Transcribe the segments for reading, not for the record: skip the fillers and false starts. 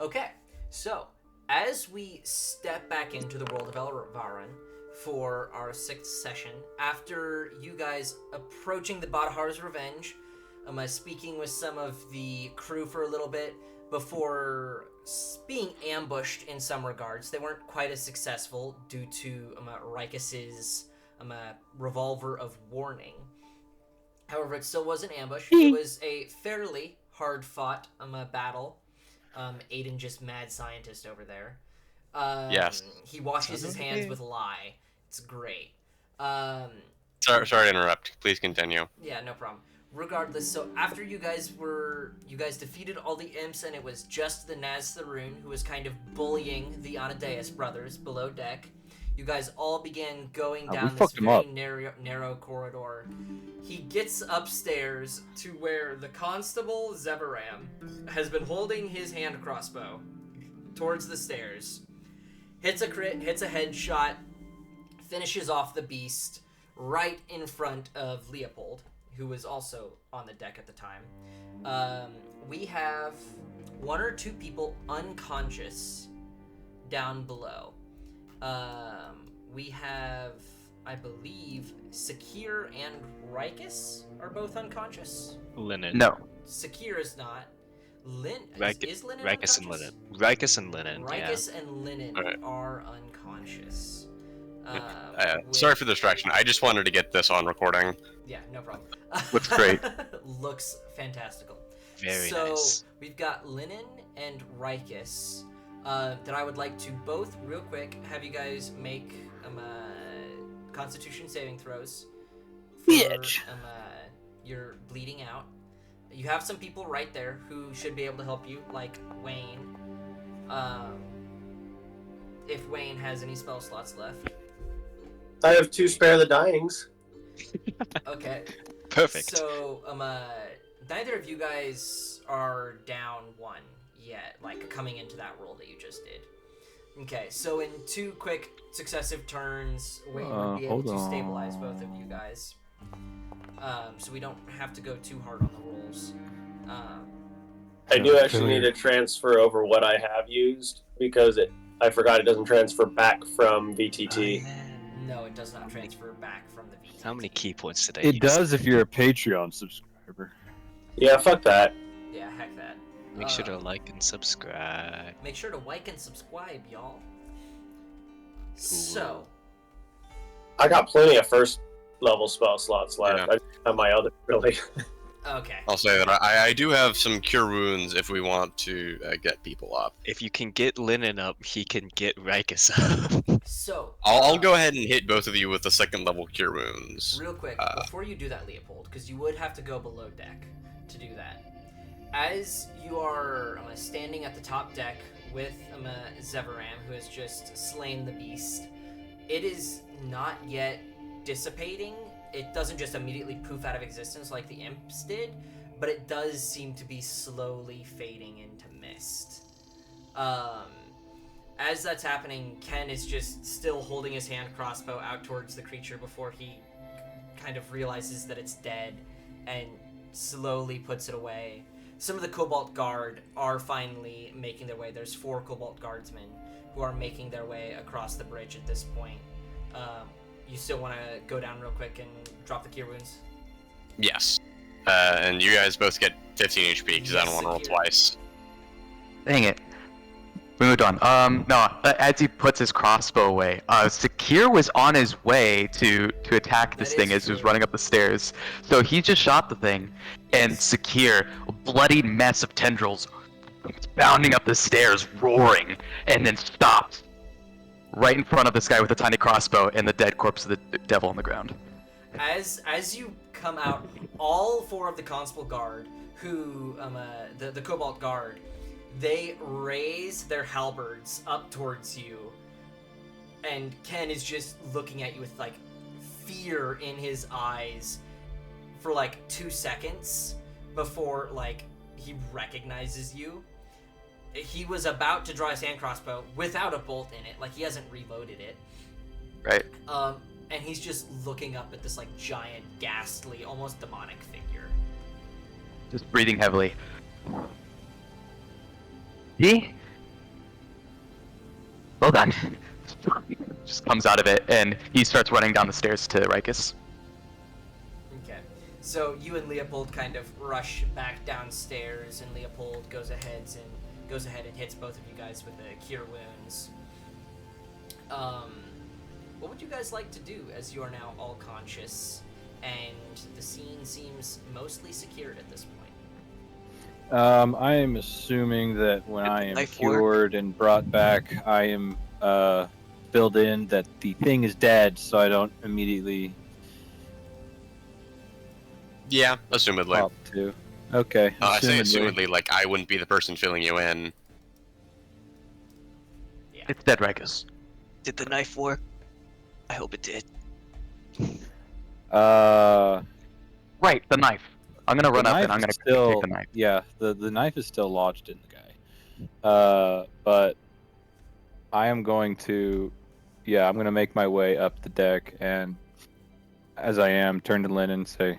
Okay, so as we step back into the world of Elvaran for our 6th session, after you guys approaching the Badhar's Revenge, speaking with some of the crew for a little bit before being ambushed in some regards. They weren't quite as successful due to Rikus's revolver of warning. However, it still was an ambush. It was a fairly hard-fought battle. Aiden just mad scientist over there. Yes. He washes his hands with lye. It's great. Sorry to interrupt. Please continue. Yeah, no problem. Regardless, so after you guys defeated all the imps, and it was just the Naztharoon who was kind of bullying the Anadeus brothers below deck. You guys all began going down this very narrow corridor. He gets upstairs to where the constable Zevaram has been holding his hand crossbow towards the stairs. Hits a crit, hits a headshot, finishes off the beast right in front of Leopold, who was also on the deck at the time. We have 1 or 2 people unconscious down below. We have, I believe, Sakir and Rikus are both unconscious. Linen. No. Sakir is not. Is Linen Rikus unconscious? and Linen. Rikus and Linen. Rikus and Linen Right. are unconscious. Sorry for the distraction. I just wanted to get this on recording. Yeah, no problem. Looks great. Looks fantastical. Very so, nice. we've got Linen and Rikus that I would like to both, real quick, have you guys make Constitution saving throws. Bitch. You're bleeding out. You have some people right there who should be able to help you, like Wayne. If Wayne has any spell slots left. I have 2 spare the dyings. Okay. Perfect. So, neither of you guys are down 1 yet, like coming into that roll that you just did. Okay, so in 2 quick successive turns, Wayne would be able to stabilize both of you guys. So we don't have to go too hard on the rolls. I do actually need to transfer over what I have used because I forgot it doesn't transfer back from VTT. No, it does not transfer back from the VTT. How many key points did I It use? does if you're a Patreon subscriber. Yeah, fuck that. Yeah, heck that. Make sure to like and subscribe. Make sure to like and subscribe, y'all. So, I got plenty of first level spell slots left. Yeah. I just have my other really. okay. I'll say that I do have some cure wounds if we want to get people up. If you can get Linen up, he can get Rikus up. So, I'll go ahead and hit both of you with the 2nd level cure wounds. real quick, before you do that, Leopold, because you would have to go below deck to do that. As you are standing at the top deck with Zevaram, who has just slain the beast, it is not yet dissipating. It doesn't just immediately poof out of existence like the imps did, but it does seem to be slowly fading into mist. As that's happening, Ken is just still holding his hand crossbow out towards the creature before he kind of realizes that it's dead and slowly puts it away. Some of the Cobalt Guard are finally making their way. There's 4 Cobalt Guardsmen who are making their way across the bridge at this point. You still want to go down real quick and drop the cure wounds? Yes. And you guys both get 15 HP because I don't want to roll twice. Dang it. We moved on. No, as he puts his crossbow away, Sakir was on his way to attack this thing as he was running up the stairs. So he just shot the thing, and Sakir, a bloodied mess of tendrils, bounding up the stairs, roaring, and then stopped right in front of this guy with a tiny crossbow and the dead corpse of the devil on the ground. As you come out, all 4 of the Constable Guard, who the Cobalt Guard, they raise their halberds up towards you, and Ken is just looking at you with like fear in his eyes for like 2 seconds before like he recognizes you. He was about to draw his hand crossbow without a bolt in it, like he hasn't reloaded it. Right. And he's just looking up at this like giant, ghastly, almost demonic figure. Just breathing heavily. He Hold on. Just comes out of it, and he starts running down the stairs to Rikus. Okay. So you and Leopold kind of rush back downstairs, and Leopold goes ahead and hits both of you guys with the cure wounds. What would you guys like to do as you are now all conscious, and the scene seems mostly secured at this point? I am assuming that when I am Life cured and brought back, I am filled in that the thing is dead, so I don't immediately Yeah, assumedly. pop to. Okay. I say assumedly, like I wouldn't be the person filling you in. Yeah. It's dead, Rikus. Did the knife work? I hope it did. Right, the knife. I'm gonna run the up knife and I'm gonna is still, take the knife. Yeah, the knife is still lodged in the guy. But I am going to, I'm going to make my way up the deck, and as I am, turn to Lynn and say,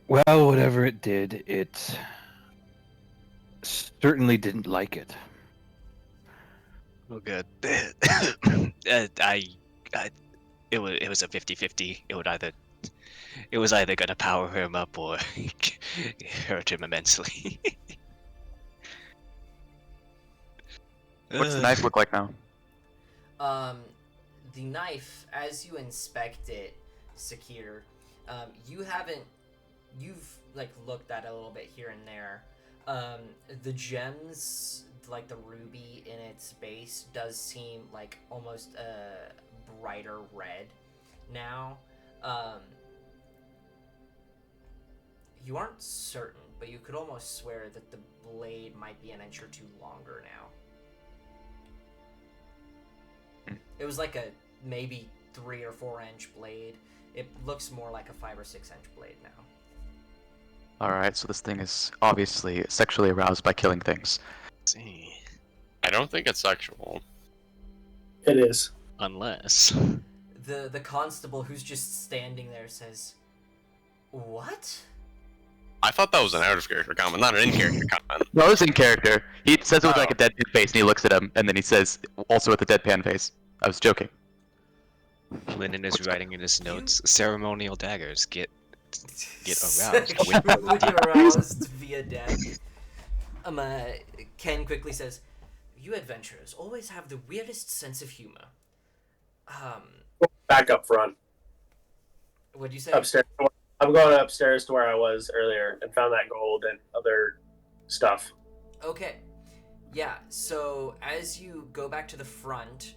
well, whatever it did, it certainly didn't like it. Oh, good. It was a 50-50. It was either gonna power him up or hurt him immensely. What's the knife look like now? The knife, as you inspect it, Sakir, you've like looked at it a little bit here and there. The gems, like the ruby in its base, does seem like almost a brighter red now. You aren't certain, but you could almost swear that the blade might be an inch or two longer now. It was like a maybe 3 or 4 inch blade. It looks more like a 5 or 6 inch blade now. Alright, so this thing is obviously sexually aroused by killing things. See, I don't think it's sexual. It is. unless The constable who's just standing there says, "What?" I thought that was an out of character comment, not an in character comment. No, it's in character. He says it with Oh. like a deadpan face, and he looks at him, and then he says, also with a deadpan face. I was joking. Lennon is writing in his notes, ceremonial daggers get aroused. Sexually aroused via death. Ken quickly says, "You adventurers always have the weirdest sense of humor." Back up front. What'd you say? Upstairs. I'm going upstairs to where I was earlier and found that gold and other stuff. Okay. Yeah, so as you go back to the front,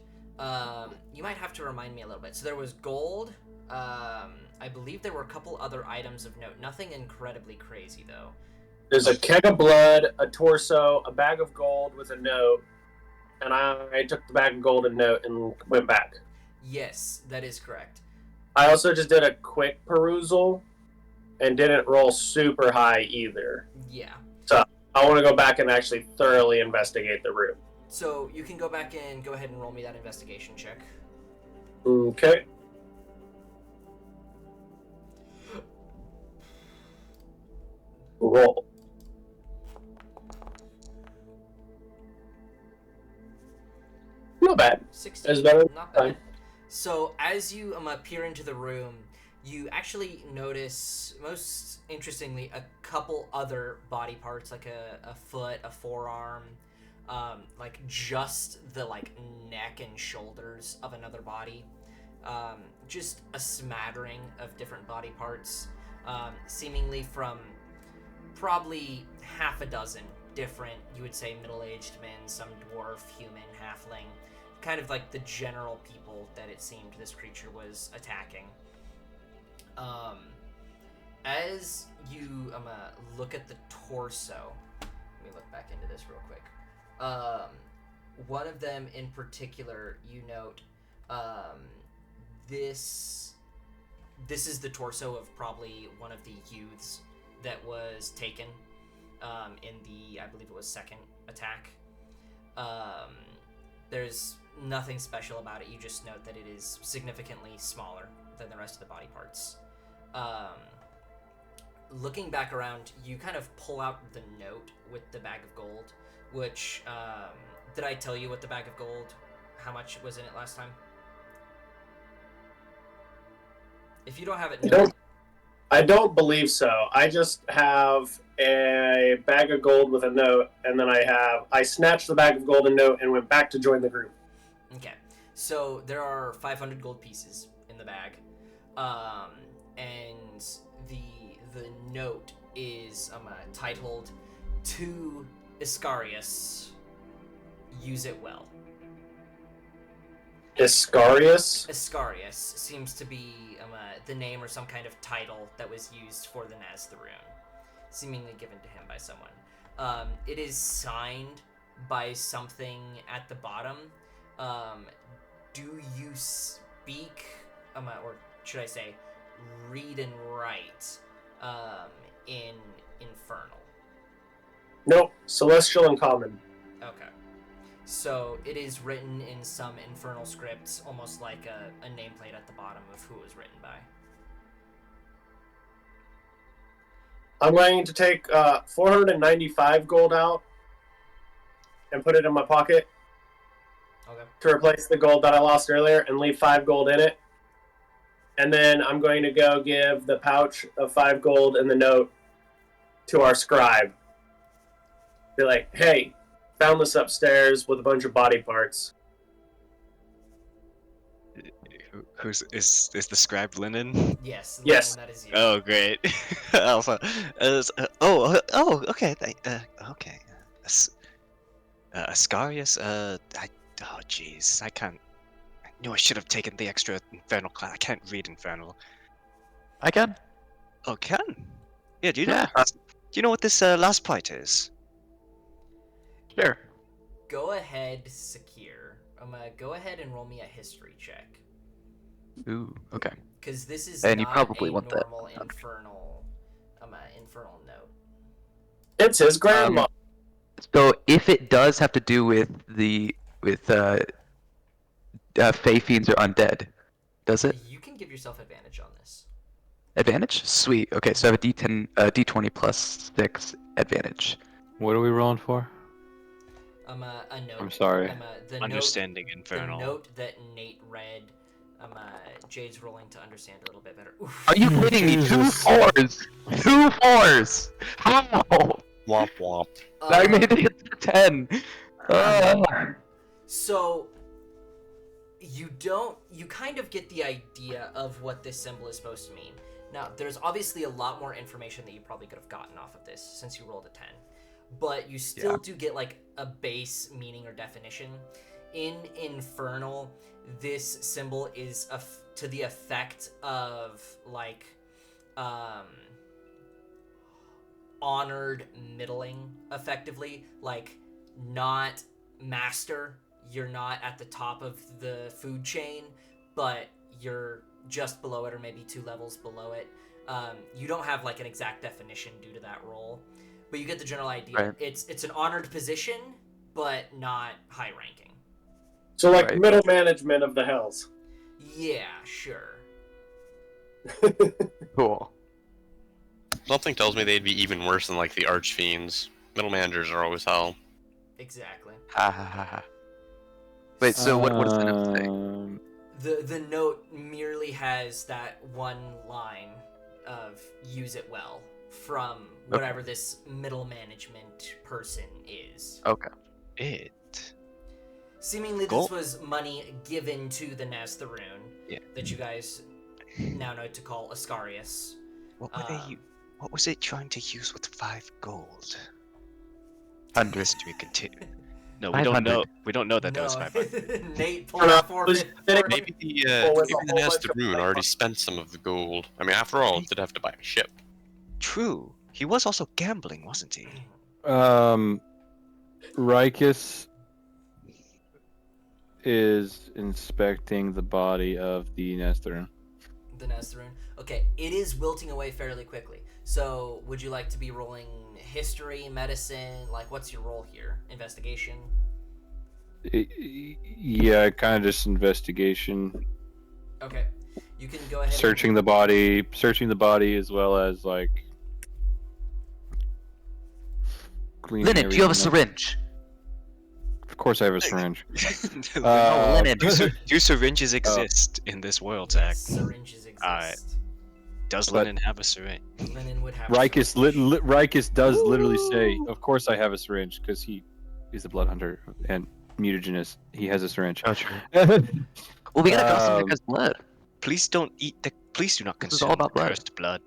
you might have to remind me a little bit. So there was gold. I believe there were a couple other items of note. Nothing incredibly crazy, though. There's a keg of blood, a torso, a bag of gold with a note, and I took the bag of gold and note and went back. Yes, that is correct. I also just did a quick perusal and didn't roll super high either. Yeah. I want to go back and actually thoroughly investigate the room. So you can go back and go ahead and roll me that investigation check. Okay. Roll. Not bad. 16. It's better. Not bad. So as you appear into the room, you actually notice, most interestingly, a couple other body parts, like a foot, a forearm, like just the neck and shoulders of another body. Just a smattering of different body parts, seemingly from probably half a dozen different, you would say, middle-aged men, some dwarf, human, halfling, kind of like the general people that it seemed this creature was attacking. As you look at the torso, let me look back into this real quick. One of them in particular, you note, this is the torso of probably one of the youths that was taken in the, I believe it was, second attack. There's nothing special about it. You just note that it is significantly smaller than the rest of the body parts. looking back around, you kind of pull out the note with the bag of gold, which, did I tell you what the bag of gold, how much was in it last time? If you don't have it noted, I don't believe so. I just have a bag of gold with a note, and then I snatched the bag of gold and note and went back to join the group. okay. So there are 500 gold pieces in the bag, and the note is titled "To Iscarius, use it well." Iscarius? Iscarius seems to be the name or some kind of title that was used for the Naztharoon, seemingly given to him by someone. It is signed by something at the bottom. Do you speak, or should I say, read and write in Infernal? Nope. Celestial and Common. Okay. So it is written in some Infernal scripts, almost like a nameplate at the bottom of who it was written by. I'm going to take 495 gold out and put it in my pocket Okay. to replace the gold that I lost earlier and leave 5 gold in it. And then I'm going to go give the pouch of 5 gold and the note to our scribe. Be like, hey, found this upstairs with a bunch of body parts. Is the scribe Linen? Yes. Yes. That is you. Oh, great. Alpha. Okay. Okay. Ascarius. Oh, jeez. I can't. I knew I should have taken the extra Infernal class. I can't read Infernal. I can. Oh, can? Yeah. Do you know? Yeah. Do you know what this last part is? Sure. Go ahead, Secure. Go ahead and roll me a history check. Ooh. Okay. Because this is And you not probably a want that. normal infernal note. It's his grandma. So if it does have to do with Fey fiends or undead, does it? You can give yourself advantage on this. Advantage? Sweet. Okay, so I have a D10, D20 plus 6 advantage. What are we rolling for? A note. I'm sorry. The Understanding note, Infernal. The note that Nate read. Jade's rolling to understand a little bit better. Oof. Are you kidding me? 2 Jesus. 4s! 2 4s! How? Womp womp. I made it to 10! So you kind of get the idea of what this symbol is supposed to mean. Now, there's obviously a lot more information that you probably could have gotten off of this since you rolled a 10. But you still do get like a base meaning or definition. In Infernal, this symbol is to the effect of like honored middling, effectively, like not master. You're not at the top of the food chain, but you're just below it or maybe 2 levels below it. You don't have like an exact definition due to that role, but you get the general idea. Right. It's an honored position, but not high ranking. So, like, Right. middle management of the Hells. Yeah, sure. Cool. Something tells me they'd be even worse than like the archfiends. Middle managers are always hell. Exactly. Ha ha ha ha. Wait, so what does the note say? The note merely has that one line of use it well from whatever this middle management person is. Okay. It. Seemingly Cool. this was money given to the Naztharoon that you guys now know to call Ascarius. What were they? What was it trying to use with 5 gold? 100. Mystery continue. No, we don't 500. know. We don't know that that was 500. Nate pulled out Maybe the Well, with a whole bunch of Naztharoon already spent some of the gold. I mean, after all, did have to buy a ship. True. He was also gambling, wasn't he? Rikus is inspecting the body of the Nestor. the Naztharoon. Okay, it is wilting away fairly quickly. So, would you like to be rolling history, medicine? Like, what's your role here? Investigation? Yeah, kind of just investigation. Okay, you can go ahead. Searching the body as well as like cleaning Linen, do you have a everything up. syringe? Of course, I have a syringe. No, Linen. do syringes exist in this world, Zach? Yes, syringes exist. Alright. Does But- Linen have a syringe? Linen would have. Rikus, syringe. Rikus does literally say, "Of course, I have a syringe," because he's a blood hunter and mutagenous. He has a syringe. Oh, true. Well, we gotta draw some Um, niggas' blood. Please don't eat the. Please do not This is consume all about blood. cursed blood.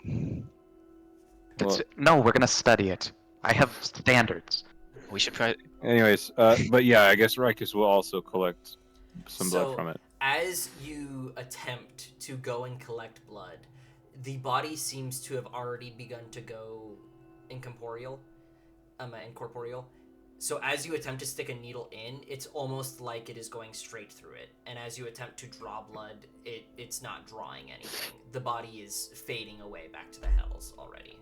Well, No, we're gonna study it. I have standards. We should try. anyways, but yeah, I guess Rikus will also collect some blood So- from it. As you attempt to go and collect blood, the body seems to have already begun to go incorporeal. So as you attempt to stick a needle in, it's almost like it is going straight through it. And as you attempt to draw blood, it's not drawing anything. The body is fading away back to the hells already.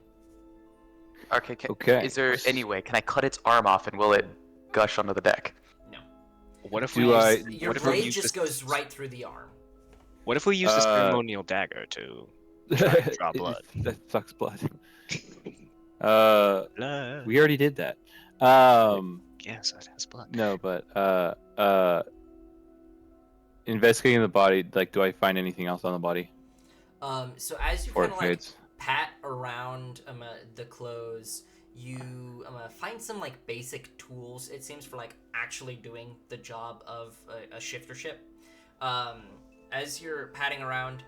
Okay, Okay. Is there any way? Can I cut its arm off and will it gush onto the deck? No. What if Do we? I- Use, Your what if we blade use just the- goes right through the arm. What if we use the ceremonial dagger to try and draw blood? That sucks blood. Blood. We already did that. Yes, that has blood. No, but investigating the body, like, do I find anything else on the body So as you before kind it of like fades? pat around the clothes, you find some like basic tools, it seems, for like actually doing the job of a shifter ship. As you're patting around,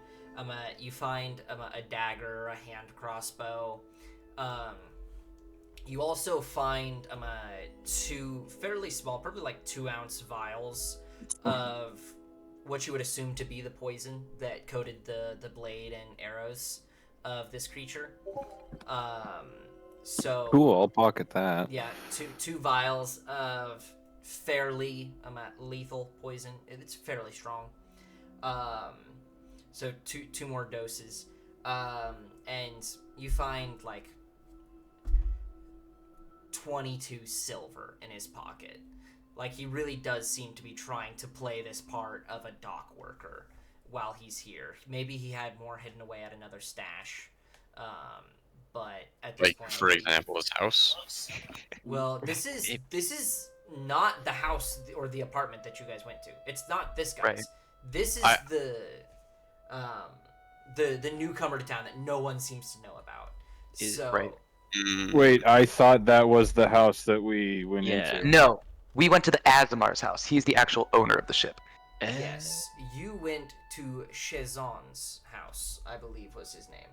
you find a dagger, a hand crossbow. You also find two fairly small, probably like 2-ounce vials of what you would assume to be the poison that coated the blade and arrows of this creature. So Cool, I'll pocket that. yeah, two vials of fairly lethal poison. It's fairly strong. So two more doses. And you find like 22 silver in his pocket. Like, he really does seem to be trying to play this part of a dock worker while he's here. Maybe he had more hidden away at another stash. But at this Like, point, for example, his house. well, this is not the house or the apartment that you guys went to. It's not this guy's. Right. This is I- the newcomer to town that no one seems to know about. So right. Mm, Wait, I thought that was the house that we went Yeah. into. No, we went to the Azamar's house. He's the actual owner of the ship. yes, you went to Chezon's house, I believe was his name.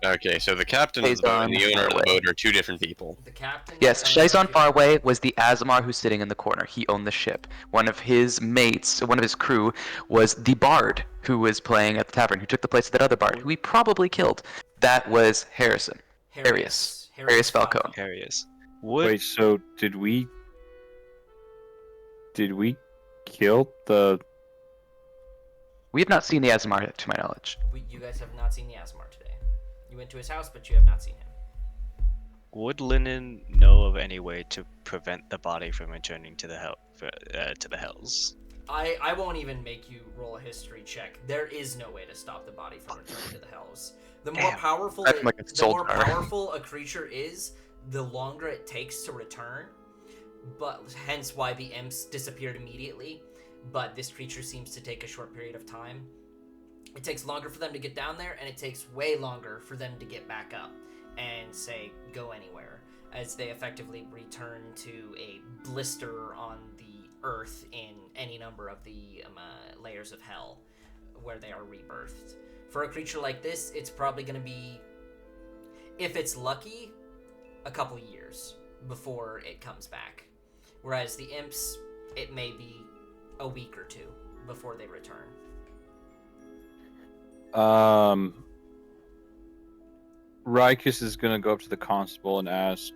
Okay, so the captain of the boat and the Faison owner of the Farway. boat are two different people. The captain. Yes, and Shazon the- Farway was the Azamar who's sitting in the corner. He owned the ship. One of his mates, one of his crew, was the bard who was playing at the tavern, who took the place of that other bard, who he probably killed. That was Harrison. Arius Falcone. Curious. Would Wait, so did we kill the? We have not seen the Azamar, to my knowledge. You guys have not seen the Asmar today. You went to his house, but you have not seen him. Would Linen know of any way to prevent the body from returning to the hells? I won't even make you roll a history check. There is no way to stop the body from returning to the hells. The more Damn. powerful, That's like a the soul more jar. powerful a creature is, the longer it takes to return. But hence why the imps disappeared immediately. But this creature seems to take a short period of time. It takes longer for them to get down there, and it takes way longer for them to get back up and say go anywhere, as they effectively return to a blister on the earth in any number of the layers of hell where they are rebirthed. For a creature like this, it's probably going to be, if it's lucky, a couple years before it comes back. Whereas the imps, it may be a week or two before they return. Rikus is gonna go up to the constable and ask,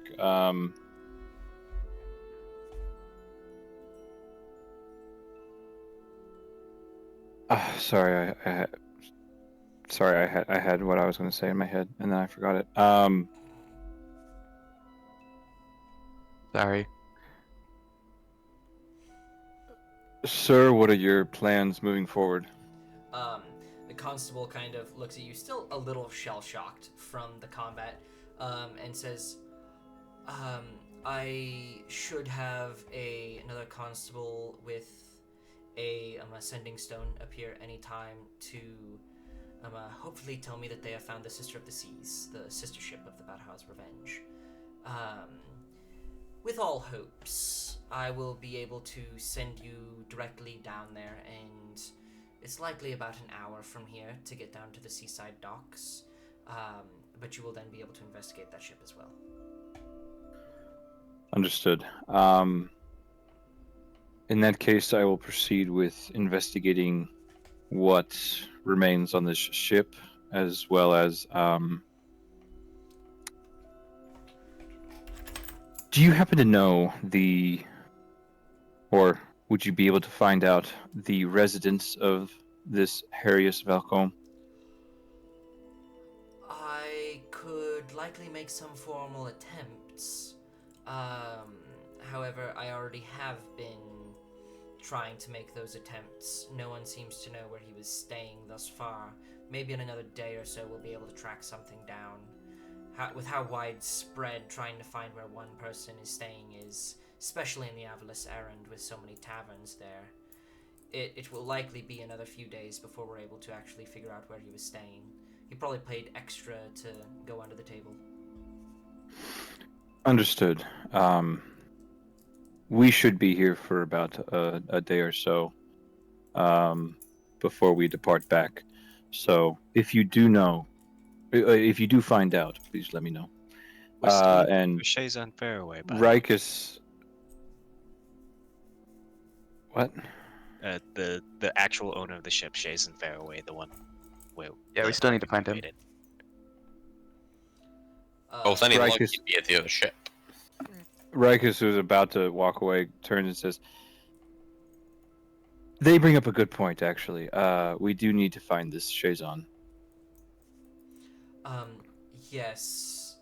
sorry, I had what I was gonna say in my head and then I forgot it. Sorry. Sir, what are your plans moving forward? The constable kind of looks at you, still a little shell-shocked from the combat, and says, I should have another constable with a sending stone appear anytime to hopefully tell me that they have found the Sister of the Seas, the sister ship of the Badhau's Revenge. With all hopes, I will be able to send you directly down there, and it's likely about an hour from here to get down to the seaside docks. But you will then be able to investigate that ship as well. Understood. In that case, I will proceed with investigating what remains on this ship, as well as. Do you happen to know or would you be able to find out the residence of this Harrius Valcombe? I could likely make some formal attempts. However, I already have been trying to make those attempts. No one seems to know where he was staying thus far. Maybe in another day or so we'll be able to track something down. With how widespread trying to find where one person is staying is, especially in the Avalis Errand with so many taverns there, it will likely be another few days before we're able to actually figure out where he was staying. He probably paid extra to go under the table. Understood. We should be here for about a day or so before we depart back. So if you do know, if you do find out, please let me know. And Shay's on fairway. Rikus. What? The actual owner of the ship, Shay's in fairway, the one. Where Yeah, we still need to find him. With any luck, Rikus- he'd be at the other ship. Rikus, who's about to walk away, turns and says, "They bring up a good point, actually. We do need to find this Shazon." Yes,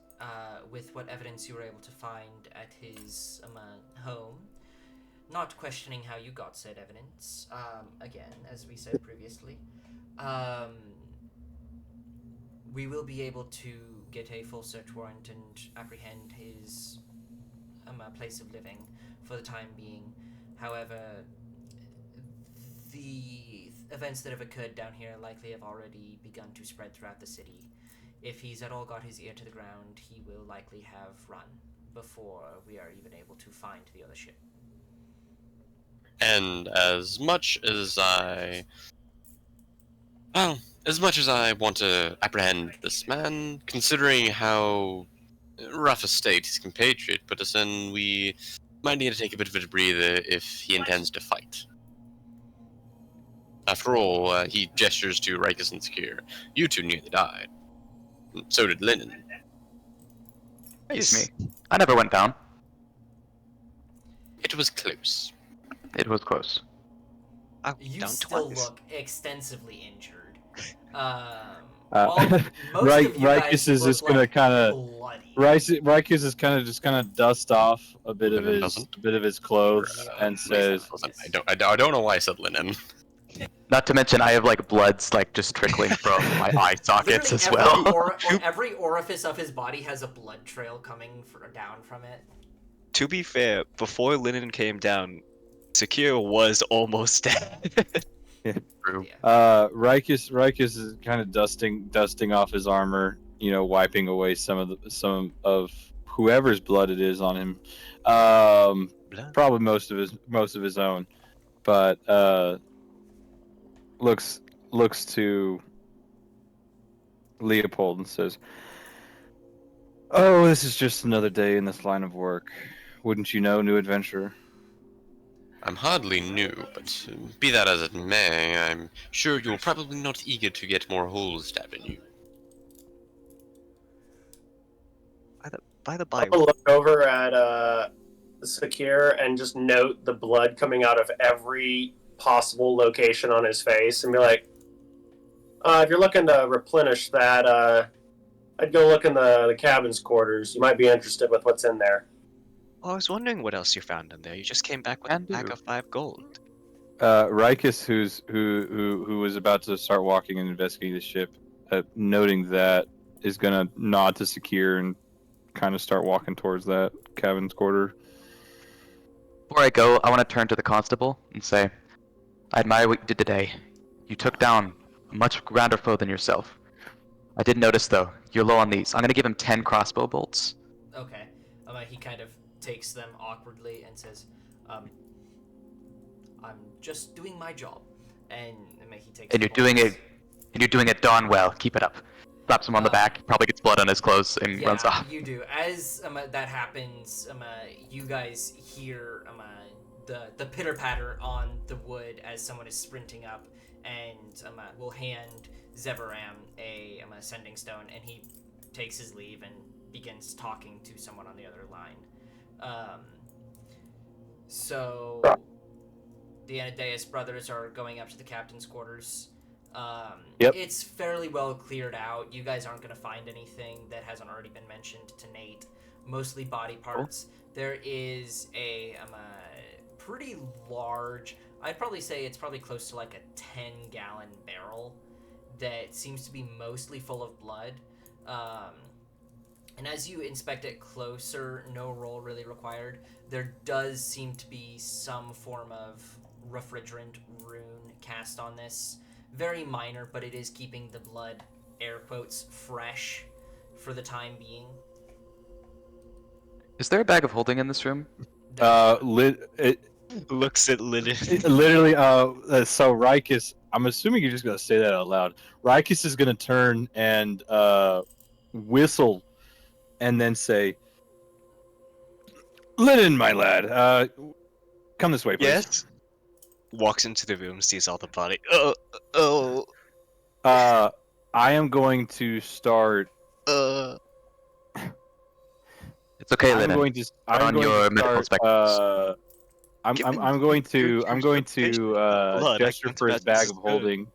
with what evidence you were able to find at his home. Not questioning how you got said evidence, again, as we said previously. We will be able to get a full search warrant and apprehend his place of living for the time being. However, the events that have occurred down here likely have already begun to spread throughout the city. If he's at all got his ear to the ground, he will likely have run before we are even able to find the other ship. And as much as I want to apprehend this man, considering how rough a state his compatriot put us in, we might need to take a bit of a breather if he intends to fight. After all, he gestures to Rikus and Secure. You two nearly died. So did Lennon. Excuse me. I never went down. It was close. It was close. Oh, You down still twice. look extensively injured. Rikus is just gonna kind of. Rikus is kind of dust off a bit of his clothes and says, I don't know why I said linen. Not to mention, I have like bloods like just trickling from my eye sockets as well. Every orifice of his body has a blood trail coming down from it. To be fair, before Linen came down, Secure was almost dead. True. Rikus is kind of dusting off his armor, wiping away some of whoever's blood it is on him. Probably most of his own, but looks to Leopold and says, "Oh, this is just another day in this line of work. Wouldn't you know, new adventurer?" I'm hardly new, but be that as it may, I'm sure you're probably not eager to get more holes stabbed in you. By the by, I'll look over at Secure and just note the blood coming out of every possible location on his face and be like, if you're looking to replenish that, I'd go look in the cabin's quarters. You might be interested with what's in there. I was wondering what else you found in there. You just came back with a bag of 5 gold. Rikus, who was about to start walking and investigating the ship, noting that, is gonna nod to Secure and kind of start walking towards that cabin's quarter. Before I go, I want to turn to the constable and say, I admire what you did today. You took down a much grander foe than yourself. I did notice, though, you're low on these. I'm going to give him 10 crossbow bolts. Okay. He kind of takes them awkwardly and says, I'm just doing my job. And he takes And the you're doing bolts. it. And you're doing it darn well. Keep it up. Slaps him on the back. Probably gets blood on his clothes and runs off. You do. As that happens, you guys hear the pitter patter on the wood as someone is sprinting up, and will hand Zeveram a sending stone, and he takes his leave and begins talking to someone on the other line. So the Anadeus brothers are going up to the captain's quarters. Yep. It's fairly well cleared out. You guys aren't going to find anything that hasn't already been mentioned to Nate. Mostly body parts. Cool. There is a pretty large, I'd probably say it's probably close to like a 10-gallon barrel that seems to be mostly full of blood. And as you inspect it closer, no roll really required, there does seem to be some form of refrigerant rune cast on this. Very minor, but it is keeping the blood, air quotes, fresh for the time being. Is there a bag of holding in this room? It Looks at Linen. literally. So Rikus, I'm assuming you're just gonna say that out loud. Rikus is gonna turn and whistle, and then say, "Linen, my lad, come this way, please." Yes. Walks into the room, sees all the body. I am going to start. It's okay, I'm Lennon. going to. Put I'm on going your to medical start. I'm going to blood. gesture for his bag of holding,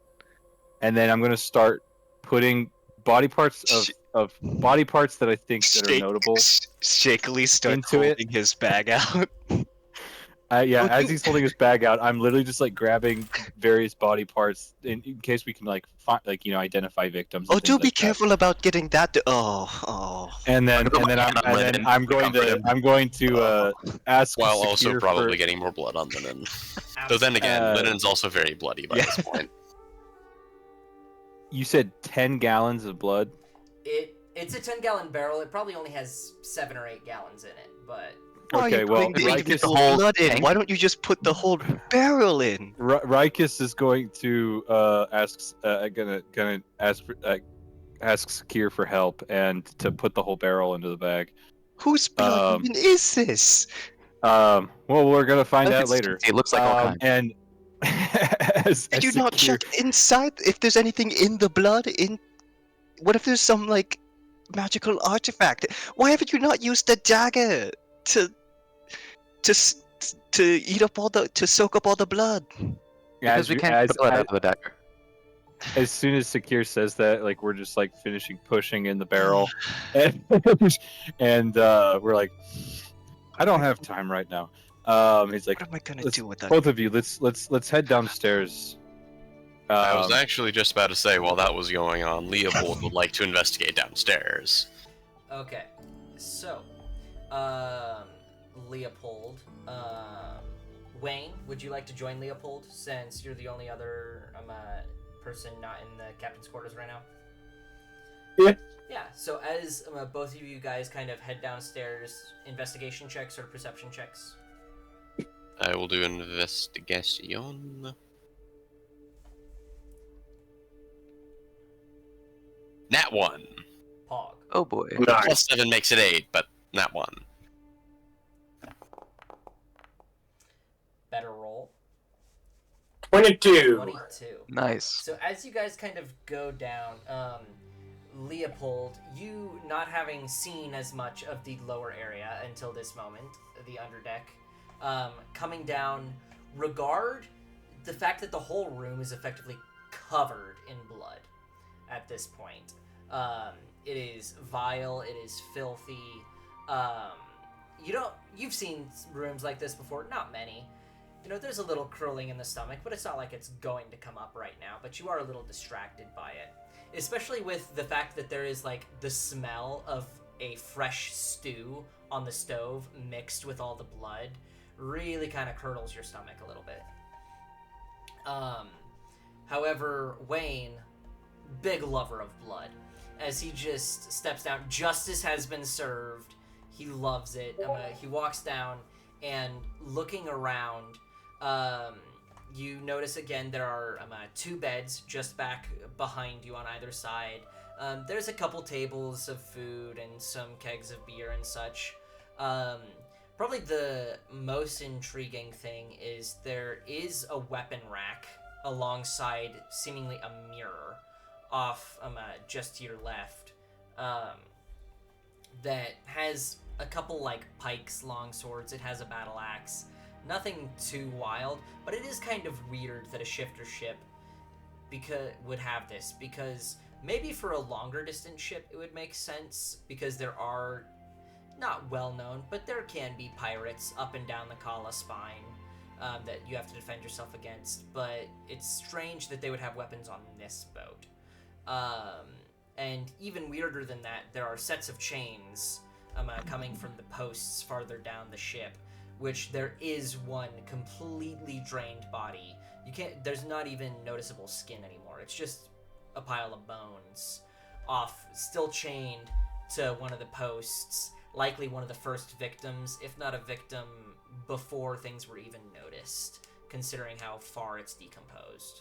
and then I'm going to start putting body parts of body parts that I think that are notable. Shakily start into holding his bag out. Yeah, as he's holding his bag out, I'm literally just like grabbing various body parts in case we can like find, like, you know, identify victims. Oh, and do things be like careful about getting that. And And then I'm going to ask While also Sakir probably for, getting more blood on Linen. Though then again, Linen's also very bloody by this point. You said 10 gallons of blood. It's a 10-gallon barrel. It probably only has 7 or 8 gallons in it, but. Why Okay, are you well, putting the Rikus, individual blood in? Why don't you just put the whole barrel in? Rikus is going to ask Sakir for help and to put the whole barrel into the bag. Whose blood even is this? Well, we're gonna find out later. It looks like all kinds. And Did you not check inside if there's anything in the blood? What if there's some like magical artifact? Why haven't you not used the dagger to eat up to soak up all the blood? Because we can't get the blood out of the dagger. As soon as Sakir says that, like, we're just like finishing pushing in the barrel, and we're like, I don't have time right now. He's like, what am I gonna do with that? Both of you, let's head downstairs. I was actually just about to say, while that was going on, Leopold would like to investigate downstairs. Okay, so, Leopold, Wayne, would you like to join Leopold since you're the only other person not in the captain's quarters right now? Yeah. Yeah, so as both of you guys kind of head downstairs, investigation checks or perception checks? I will do investigation. Nat 1. Pog. Oh boy. Plus 7 makes it 8, but Nat 1. Better roll. 22. 22. Nice. So as you guys kind of go down, Leopold, you not having seen as much of the lower area until this moment, the underdeck, coming down, regard the fact that the whole room is effectively covered in blood at this point. It is vile, it is filthy. You've seen rooms like this before, not many. You know, there's a little curling in the stomach, but it's not like it's going to come up right now, but you are a little distracted by it. Especially with the fact that there is, like, the smell of a fresh stew on the stove mixed with all the blood really kind of curdles your stomach a little bit. However, Wayne, big lover of blood, as he just steps down. Justice has been served. He loves it. He walks down, and looking around, you notice again there are 2 beds just back behind you on either side. There's a couple tables of food and some kegs of beer and such. Probably the most intriguing thing is there is a weapon rack alongside seemingly a mirror off just to your left that has a couple like pikes, long swords. It has a battle axe. Nothing too wild, but it is kind of weird that a shifter ship would have this, because maybe for a longer distance ship it would make sense, because there are, not well known, but there can be pirates up and down the Kala spine that you have to defend yourself against, but it's strange that they would have weapons on this boat. And even weirder than that, there are sets of chains coming from the posts farther down the ship, which there is one completely drained body. There's not even noticeable skin anymore. It's just a pile of bones still chained to one of the posts, likely one of the first victims, if not a victim before things were even noticed, considering how far it's decomposed.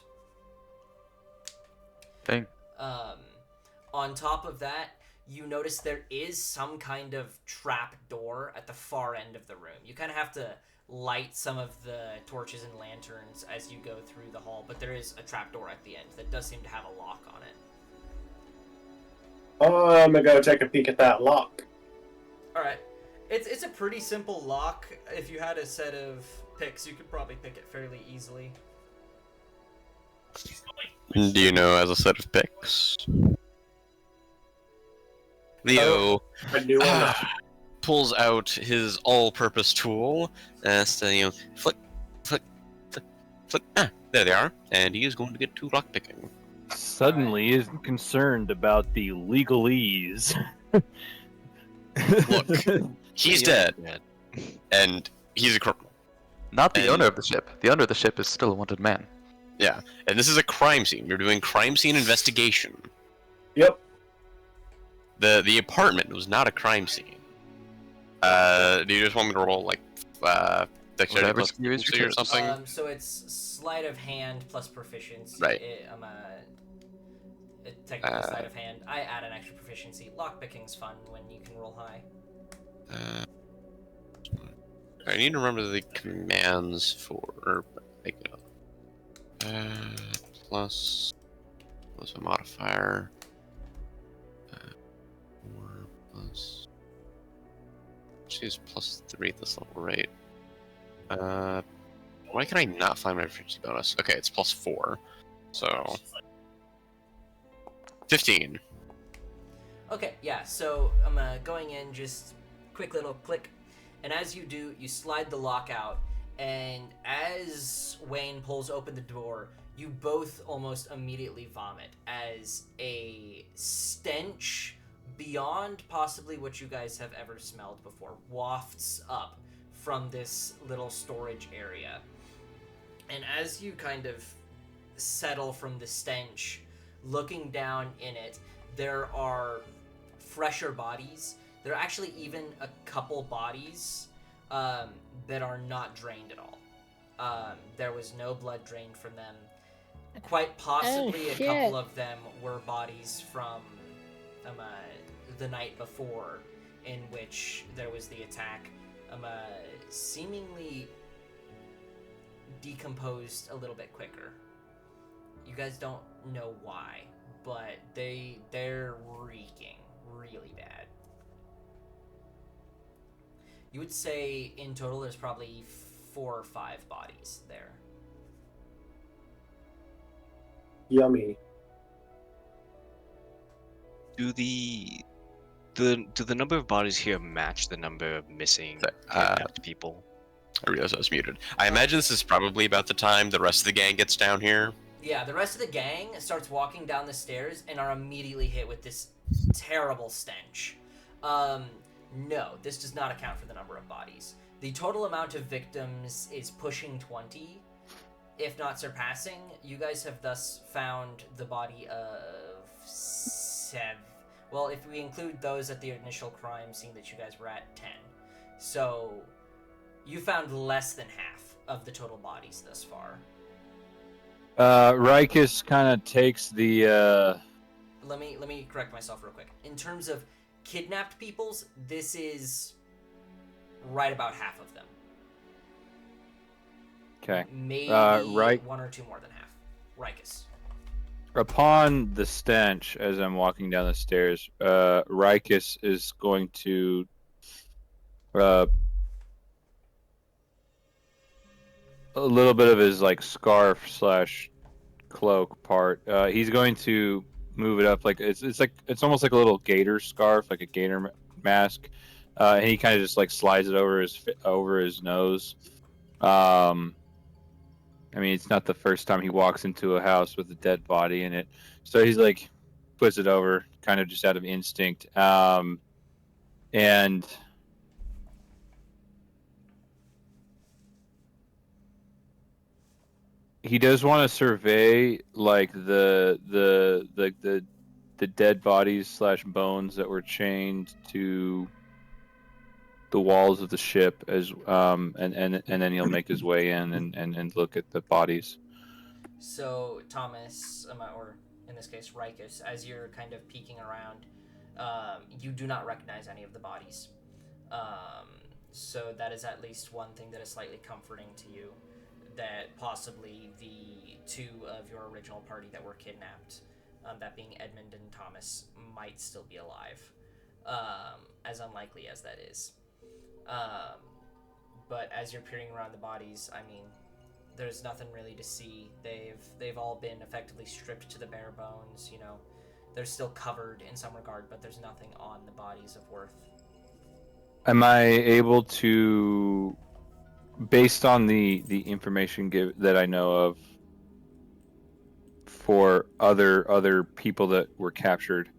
On top of that, you notice there is some kind of trap door at the far end of the room. You kind of have to light some of the torches and lanterns as you go through the hall, but there is a trap door at the end that does seem to have a lock on it. I'm gonna go take a peek at that lock. Alright. It's a pretty simple lock. If you had a set of picks, you could probably pick it fairly easily. Do you know as a set of picks? Leo pulls out his all-purpose tool, so, flick, flick, flick, flick. There they are, and he is going to get to lockpicking. Suddenly isn't concerned about the legalese. Look, he's dead, and he's a criminal. Not the owner of the ship. The owner of the ship is still a wanted man. Yeah, and this is a crime scene. We're doing crime scene investigation. Yep. The apartment was not a crime scene. Do you just want me to roll like dexterity plus proficiency or something? So it's sleight of hand plus proficiency. Right. Technically sleight of hand. I add an extra proficiency. Lockpicking's fun when you can roll high. I need to remember the commands for plus a modifier. 4 plus. She's +3 at this level, right? Why can I not find my proficiency bonus? Okay, it's +4. So 15. Okay, yeah, so I'm going in, just quick little click, and as you do, you slide the lock out, and as Wayne pulls open the door, you both almost immediately vomit as a stench beyond possibly what you guys have ever smelled before wafts up from this little storage area. And as you kind of settle from the stench, looking down in it, there are fresher bodies. There are actually even a couple bodies that are not drained at all. There was no blood drained from them. Quite possibly a couple of them were bodies from the night before, in which there was the attack. Seemingly decomposed a little bit quicker. You guys don't know why, but they're reeking really bad. You would say in total there's probably 4 or 5 bodies there. Yummy. Do the number of bodies here match the number of missing kidnapped people? I realized I was muted. I imagine this is probably about the time the rest of the gang gets down here. Yeah, the rest of the gang starts walking down the stairs and are immediately hit with this terrible stench. No, this does not account for the number of bodies. The total amount of victims is pushing 20, if not surpassing. You guys have thus found the body of 7. Well, if we include those at the initial crime scene that you guys were at, 10. So, you found less than half of the total bodies thus far. Rikus kind of takes the. Let me correct myself real quick. In terms of kidnapped peoples, this is right about half of them. Okay. Maybe right. 1 or 2 more than half. Rikus. Upon the stench, as I'm walking down the stairs, Rikus is going to a little bit of his like scarf / cloak part. He's going to move it up like it's almost like a little gator scarf, like a gator mask, and he kind of just like slides it over his nose. I mean, it's not the first time he walks into a house with a dead body in it, so he's like puts it over, kind of just out of instinct, and he does want to survey like the dead bodies / bones that were chained to the walls of the ship as and then he'll make his way in and look at the bodies. So Thomas, or in this case Rikus, as you're kind of peeking around, you do not recognize any of the bodies. So that is at least one thing that is slightly comforting to you, that possibly the 2 of your original party that were kidnapped, that being Edmund and Thomas, might still be alive, as unlikely as that is. But as you're peering around the bodies, I mean, there's nothing really to see. They've all been effectively stripped to the bare bones, you know. They're still covered in some regard, but there's nothing on the bodies of worth. Am I able to, based on the information that I know of for other people that were captured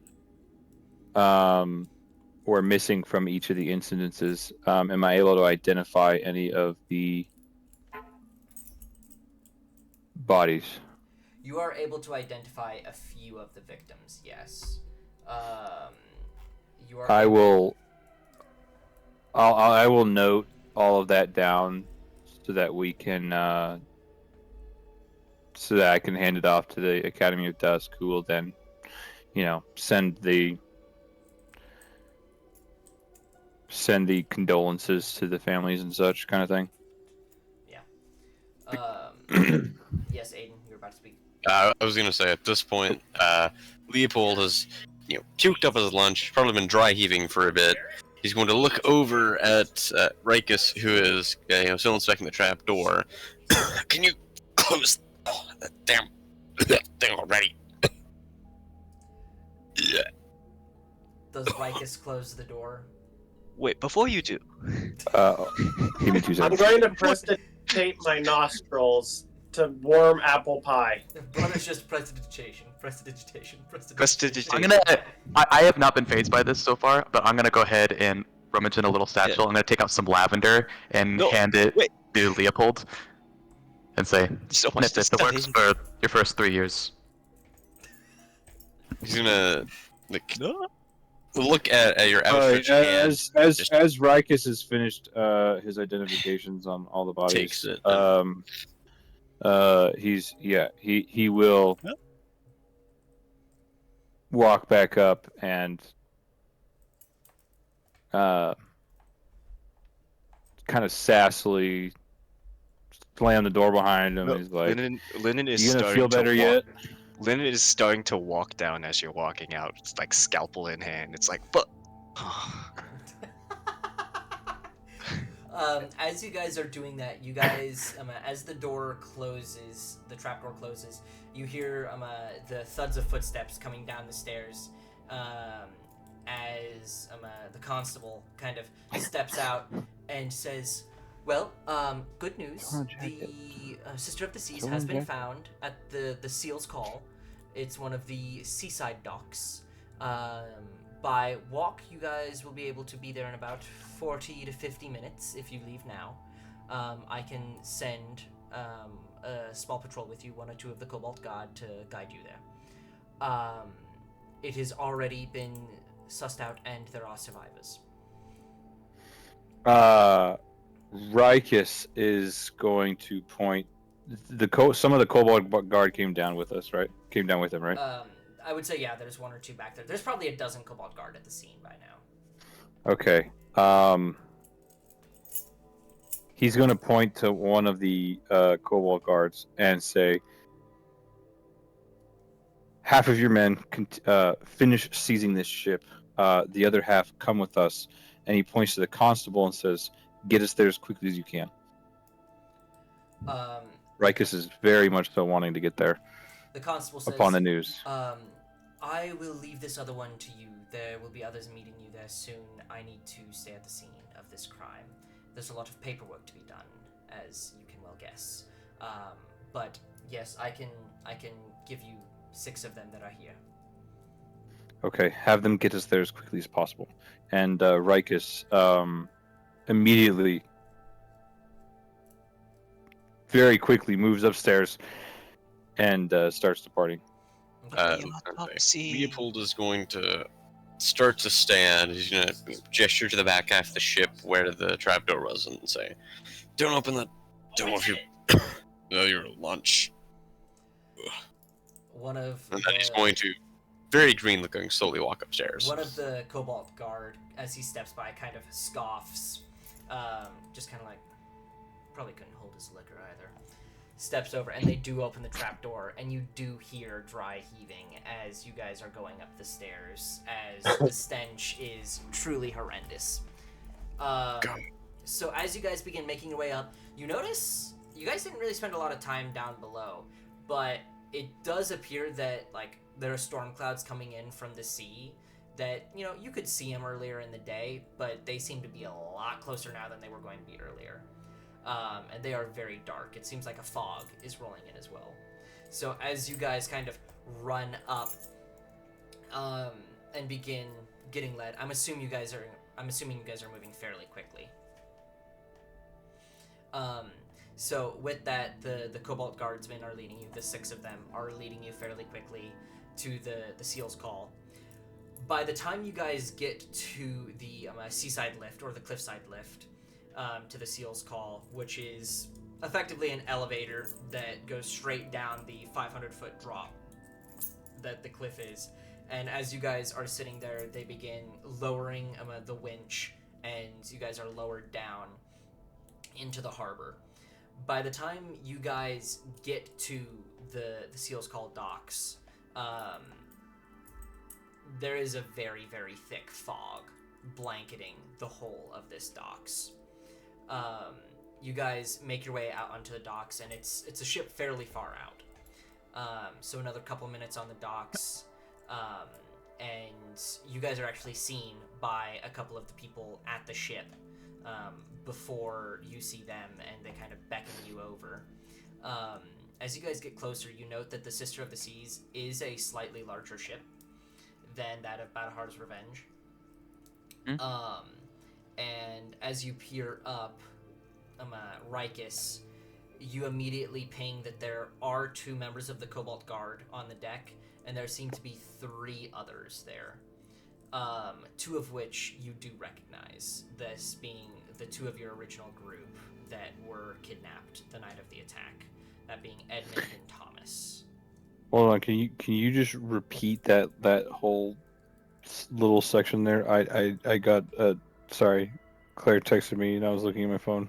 or missing from each of the incidences, am I able to identify any of the bodies? You are able to identify a few of the victims, yes. You are. I will note all of that down so that we can so that I can hand it off to the Academy of Dusk, who will then, send the condolences to the families and such kind of thing. Yeah. Yes, Aiden, you were about to speak. I was going to say, at this point, Leopold has, puked up his lunch, probably been dry heaving for a bit. He's going to look over at Rikus, who is still inspecting the trap door. Can you close that damn thing already? Yeah. Does Rikus close the door? Wait, before you do. Give me 2 I'm seconds. going to prestidigitate my nostrils to warm apple pie. Brother's just prestidigitation. I have not been phased by this so far, but I'm gonna go ahead and rummage in a little satchel. I'm gonna take out some lavender and hand it to Leopold and say, "Sniff it. The works for your first 3 years." He's gonna look at your outstretched hand. As Rikus has finished his identifications on all the bodies, Takes it. he will walk back up and kind of sassily slam the door behind him. He's like, Lennon is "You gonna starting feel to better yet?" Lennon is starting to walk down as you're walking out. It's like scalpel in hand. It's like, but. As you guys are doing that, you guys, as the door closes, the trap door closes, you hear the thuds of footsteps coming down the stairs, as the constable kind of steps out and says, "Well, good news. The Sister of the Seas has been found at the Seal's Call. It's one of the seaside docks. By walk, you guys will be able to be there in about 40 to 50 minutes if you leave now. I can send a small patrol with you, one or two of the Cobalt Guard, to guide you there. It has already been sussed out, and there are survivors. Rikus is going to point. Some of the Cobalt Guard came down with us, right? Came down with him, right? I would say, yeah, there's one or two back there. There's probably a dozen Cobalt Guard at the scene by now. Okay. He's going to point to one of the Cobalt Guards and say, half of your men finish seizing this ship. The other half come with us. And he points to the constable and says, get us there as quickly as you can. Rikus is very much so wanting to get there. The constable says, upon the news. I will leave this other one to you. There will be others meeting you there soon. I need to stay at the scene of this crime. There's a lot of paperwork to be done, as you can well guess. But yes, I can give you 6 of them that are here. Okay, have them get us there as quickly as possible. And Rikus immediately, very quickly moves upstairs and starts departing. Okay. Leopold is going to start to stand. He's going to gesture to the back half of the ship where the trapdoor was and say, don't open that door if you know your lunch. One of and then he's going to, very green looking, slowly walk upstairs. One of the Cobalt Guard, as he steps by, kind of scoffs. Just kind of like, probably couldn't hold his liquor either. Steps over, and they do open the trapdoor, and you do hear dry heaving as you guys are going up the stairs, as the stench is truly horrendous. So as you guys begin making your way up, you notice you guys didn't really spend a lot of time down below, but it does appear that, like, there are storm clouds coming in from the sea that, you know, you could see them earlier in the day, but they seem to be a lot closer now than they were going to be earlier. And they are very dark. It seems like a fog is rolling in as well. So as you guys kind of run up and begin getting led, I'm assuming you guys are moving fairly quickly. So with that, the Cobalt Guardsmen are leading you. The 6 of them are leading you fairly quickly to the Seal's Call. By the time you guys get to the seaside lift, or the cliffside lift, to the Seal's Call, which is effectively an elevator that goes straight down the 500-foot drop that the cliff is. And as you guys are sitting there, they begin lowering the winch, and you guys are lowered down into the harbor. By the time you guys get to the Seal's Call docks, there is a very, very thick fog blanketing the whole of this docks. You guys make your way out onto the docks, and it's a ship fairly far out. So another couple minutes on the docks, and you guys are actually seen by a couple of the people at the ship before you see them, and they kind of beckon you over. As you guys get closer, you note that the Sister of the Seas is a slightly larger ship than that of Badahar's Revenge. And as you peer up, Rikus, you immediately ping that there are 2 members of the Cobalt Guard on the deck, and there seem to be 3 others there. 2 of which you do recognize, this being the 2 of your original group that were kidnapped the night of the attack, that being Edmund and Thomas. Hold on, can you just repeat that whole little section there? I got sorry, Claire texted me and I was looking at my phone.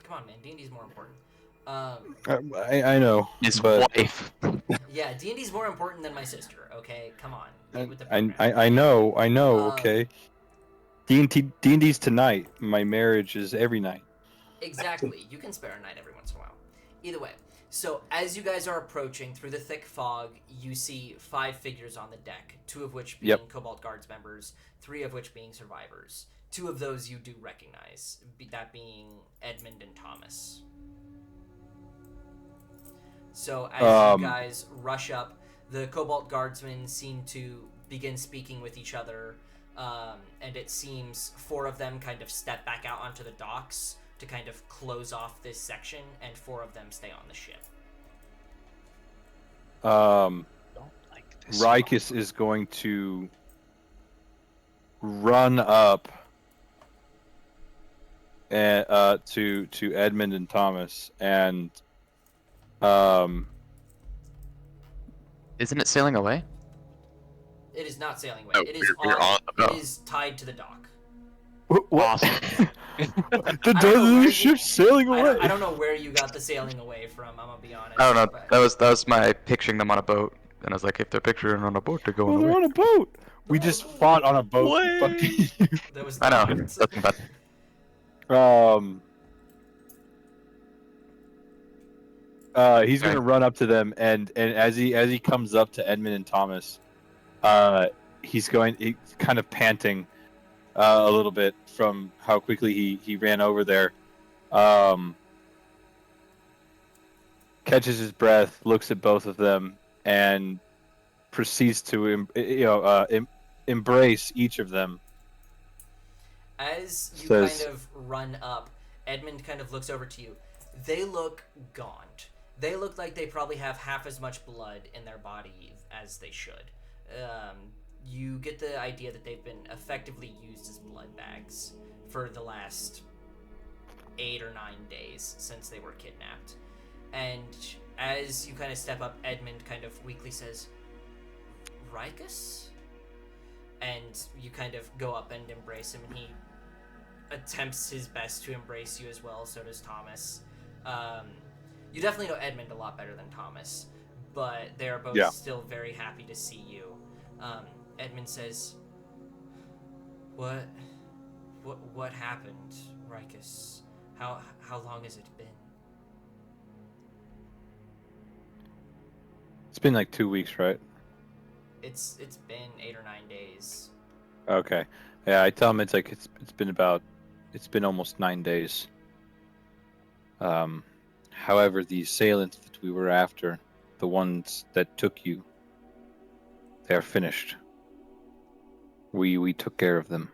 Come on, man, D&D's more important. I know. His wife. Yeah, D&D's more important than my sister. Okay, come on. I know. Okay. D&D's tonight. My marriage is every night. Exactly. You can spare a night every once in a while. Either way. So as you guys are approaching through the thick fog, you see 5 figures on the deck, 2 of which being Cobalt Guards members, 3 of which being survivors. 2 of those you do recognize, that being Edmund and Thomas. So as you guys rush up, the Cobalt Guardsmen seem to begin speaking with each other, and it seems 4 of them kind of step back out onto the docks to kind of close off this section, and 4 of them stay on the ship. Rikus is going to run up and to Edmund and Thomas, and Isn't it sailing away? It is not sailing away. Oh, It is we're on the It boat. is tied to the dock. Awesome. the where ship's sailing away. I don't know where you got the sailing away from. I'm gonna be honest. I don't know. but- That was my picturing them on a boat, and I was like, if they're picturing on a boat, they're going Oh, they're away. on a boat. We just fought on a boat. What? That was I know. not- Nothing bad. He's gonna run up to them, and as he comes up to Edmund and Thomas, he's kind of panting a little bit from how quickly he ran over there. Catches his breath, looks at both of them, and proceeds to embrace each of them. As you Says- kind of run up, Edmund kind of looks over to you. They look gaunt. They look like they probably have half as much blood in their body as they should. You get the idea that they've been effectively used as blood bags for the last 8 or 9 days since they were kidnapped. And as you kind of step up, Edmund kind of weakly says, Rikus? And you kind of go up and embrace him, and he attempts his best to embrace you as well. So does Thomas. You definitely know Edmund a lot better than Thomas, but they are both still very happy to see you. Edmund says, What happened, Rikus? How long has it been? It's been like 2 weeks, right? It's been 8 or 9 days. Okay. Yeah, I tell him it's been almost 9 days. However, the assailants that we were after, the ones that took you, they are finished. We took care of them.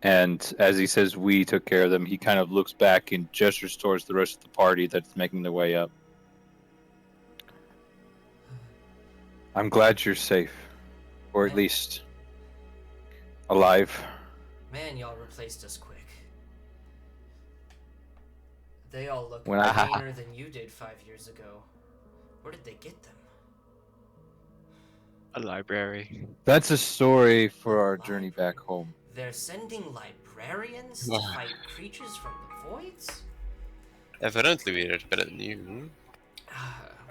And as he says we took care of them, he kind of looks back and gestures towards the rest of the party that's making their way up. I'm glad you're safe. Or at least alive. Man, y'all replaced us quick. They all look When I- cleaner than you did 5 years ago. Where did they get them? A library. That's a story for our journey back home. They're sending librarians to fight creatures from the voids? Evidently, we're better than you.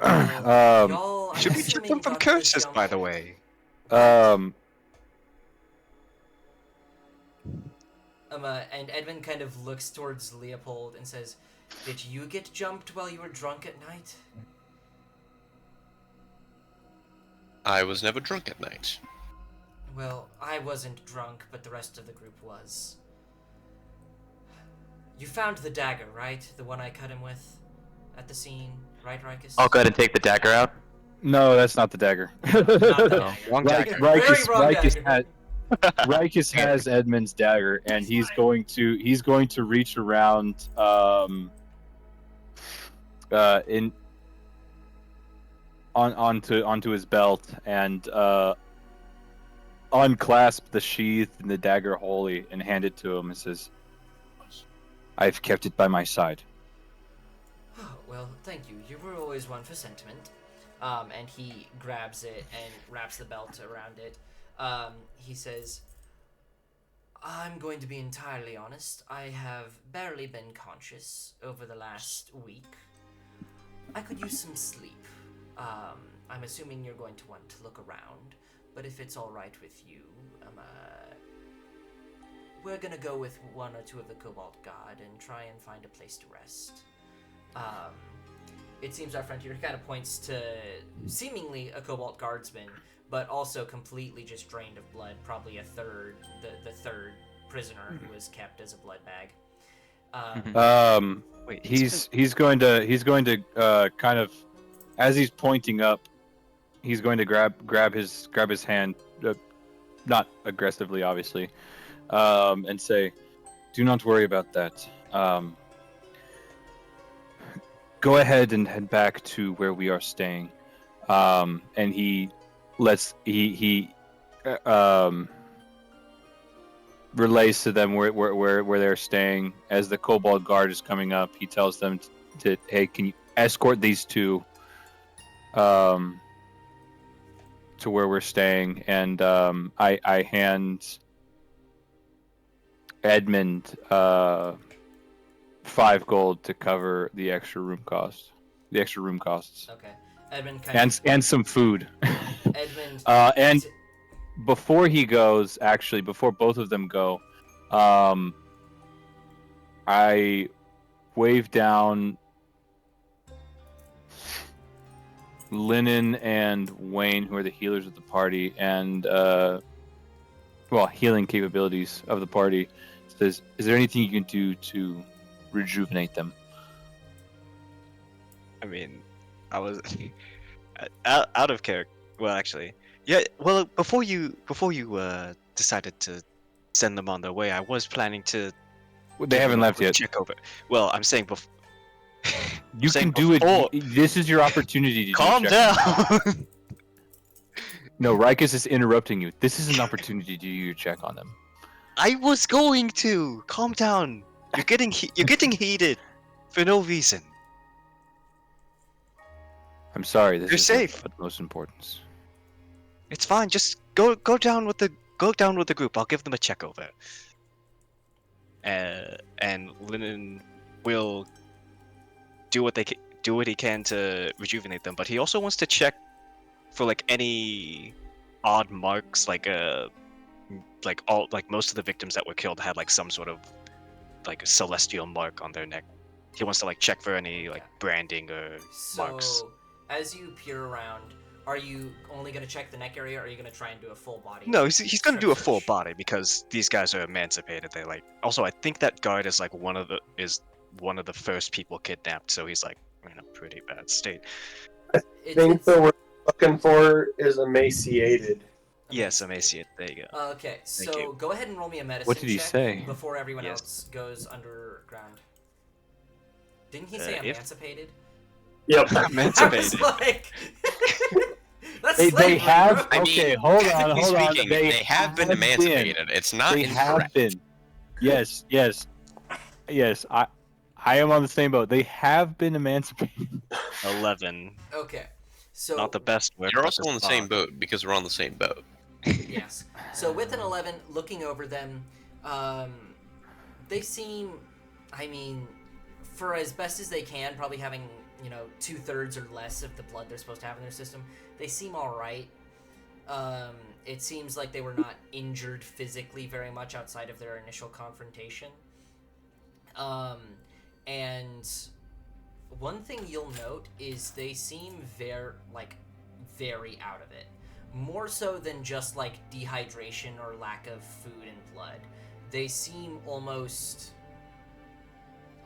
Y'all, I'm Should we keep assuming them from got the curses, jump- by the way? And Edmund kind of looks towards Leopold and says, Did you get jumped while you were drunk at night? I was never drunk at night. Well, I wasn't drunk, but the rest of the group was. You found the dagger, right? The one I cut him with at the scene, right, Rikus? I'll go ahead and take the dagger out. No, that's not the dagger. Not the dagger. Wrong Right, dagger. Very Rikus, wrong Rikus, dagger. Rikus has Edmund's dagger, and he's going to reach around onto his belt and unclasp the sheath and the dagger wholly and hand it to him and says, I've kept it by my side. Oh, well, thank you. You were always one for sentiment. And he grabs it and wraps the belt around it. He says, I'm going to be entirely honest. I have barely been conscious over the last week. I could use some sleep. I'm assuming you're going to want to look around, but if it's all right with you, we're gonna go with 1 or 2 of the Cobalt God and try and find a place to rest. It seems our friend here kind of points to seemingly a Cobalt Guardsman, but also completely just drained of blood, probably a third, the third prisoner who was kept as a blood bag. Wait, He's going to kind of, as he's pointing up, he's going to grab his hand, not aggressively, obviously, and say, "Do not worry about that. Go ahead and head back to where we are staying." And he relays to them where they're staying. As the kobold guard is coming up, he tells them to hey, can you escort these two to where we're staying? And I hand Edmund 5 gold to cover the extra room costs. Okay. Edmund kind of And some food. Edmund And before he goes, actually, before both of them go, I wave down Lennon and Wayne, who are the healers of the party, and healing capabilities of the party. Says, is there anything you can do to rejuvenate them? I mean, I was out of character. Well, actually, yeah. Well, before you decided to send them on their way, I was planning to. They haven't left yet. Check over. Well, I'm saying before. You can do it. This is your opportunity to calm down. No, Rikus is interrupting you. This is an opportunity to do your check on them. I was going to. Calm down. You're getting heated for no reason. I'm sorry. This You're is safe. of utmost importance. It's fine. Just go down with the group. I'll give them a check over. And Lennon will do what he can to rejuvenate them, but he also wants to check for like any odd marks, like most of the victims that were killed had like some sort of like a celestial mark on their neck. He wants to like check for any like branding or marks. So, as you peer around, are you only going to check the neck area, or are you going to try and do a full body? No, he's going to do a full search? body because these guys are emancipated. They like. Also, I think that guard is like one of the first people kidnapped, so he's like in a pretty bad state. I think the word looking for is emaciated. Yes, emaciated. There you go. Okay, Thank so you. go ahead and roll me a medicine What did he check say? before everyone Yes. else goes underground. Didn't he say If- emancipated? Yep. I Emancipated. was like, that's They slavery, have. bro. I Okay, mean, hold technically on. speaking, They they have been have emancipated. It's not They have incorrect. been. Yes. I am on the same boat. They have been emancipated. 11. Okay, so Not the best word. You're but also it's on the same odd. boat because we're on the same boat. yes. So with an 11, looking over them, they seem, I mean, for as best as they can, probably having 2/3 or less of the blood they're supposed to have in their system, they seem all right. It seems like they were not injured physically very much outside of their initial confrontation. And one thing you'll note is they seem very out of it. More so than just like dehydration or lack of food and blood. They seem almost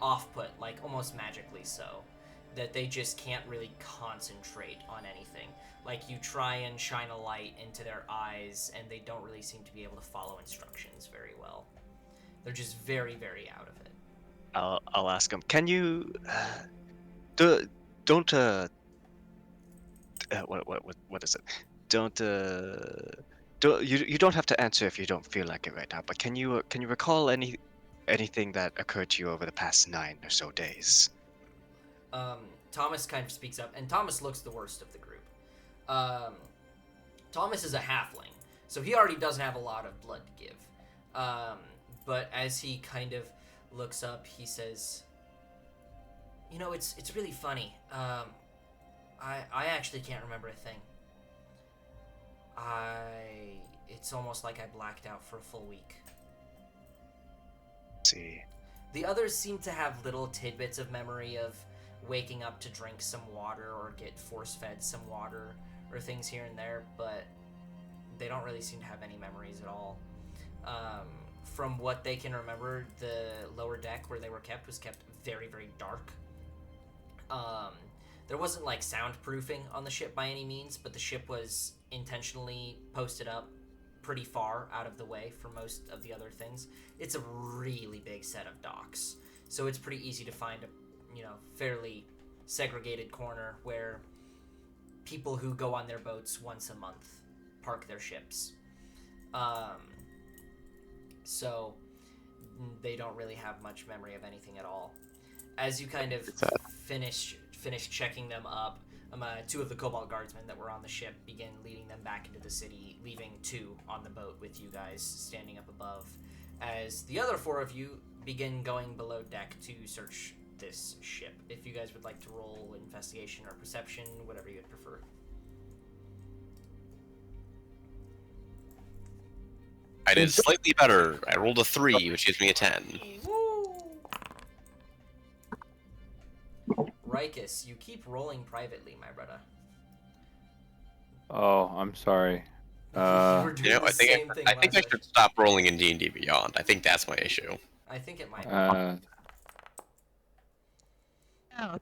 off-put, like almost magically so. That they just can't really concentrate on anything. Like you try and shine a light into their eyes and they don't really seem to be able to follow instructions very well. They're just very, very out of it. I'll ask him. Can you don't what is it? Don't you don't have to answer if you don't feel like it right now. But can you recall anything that occurred to you over the past 9 or so days? Thomas kind of speaks up, and Thomas looks the worst of the group. Thomas is a halfling, so he already doesn't have a lot of blood to give. But as he kind of looks up, he says, it's really funny. I actually can't remember a thing. It's almost like I blacked out for a full week. See. The others seem to have little tidbits of memory of waking up to drink some water or get force-fed some water or things here and there, but they don't really seem to have any memories at all. From what they can remember, the lower deck where they were kept was kept very, very dark. There wasn't like soundproofing on the ship by any means, but the ship was intentionally posted up pretty far out of the way for most of the other things. It's a really big set of docks, so it's pretty easy to find a fairly segregated corner where people who go on their boats once a month park their ships. So they don't really have much memory of anything at all. As you kind of finish checking them up, two of the Cobalt Guardsmen that were on the ship begin leading them back into the city, leaving 2 on the boat with you guys standing up above, as the other 4 of you begin going below deck to search this ship. If you guys would like to roll investigation or perception, whatever you'd prefer. I did slightly better. I rolled a 3, which gives me a 10. Woo! Rikus, you keep rolling privately, my brother. Oh, I'm sorry. You were doing the I think same thing I think I last should stop rolling in D&D Beyond. I think that's my issue. I think it might be.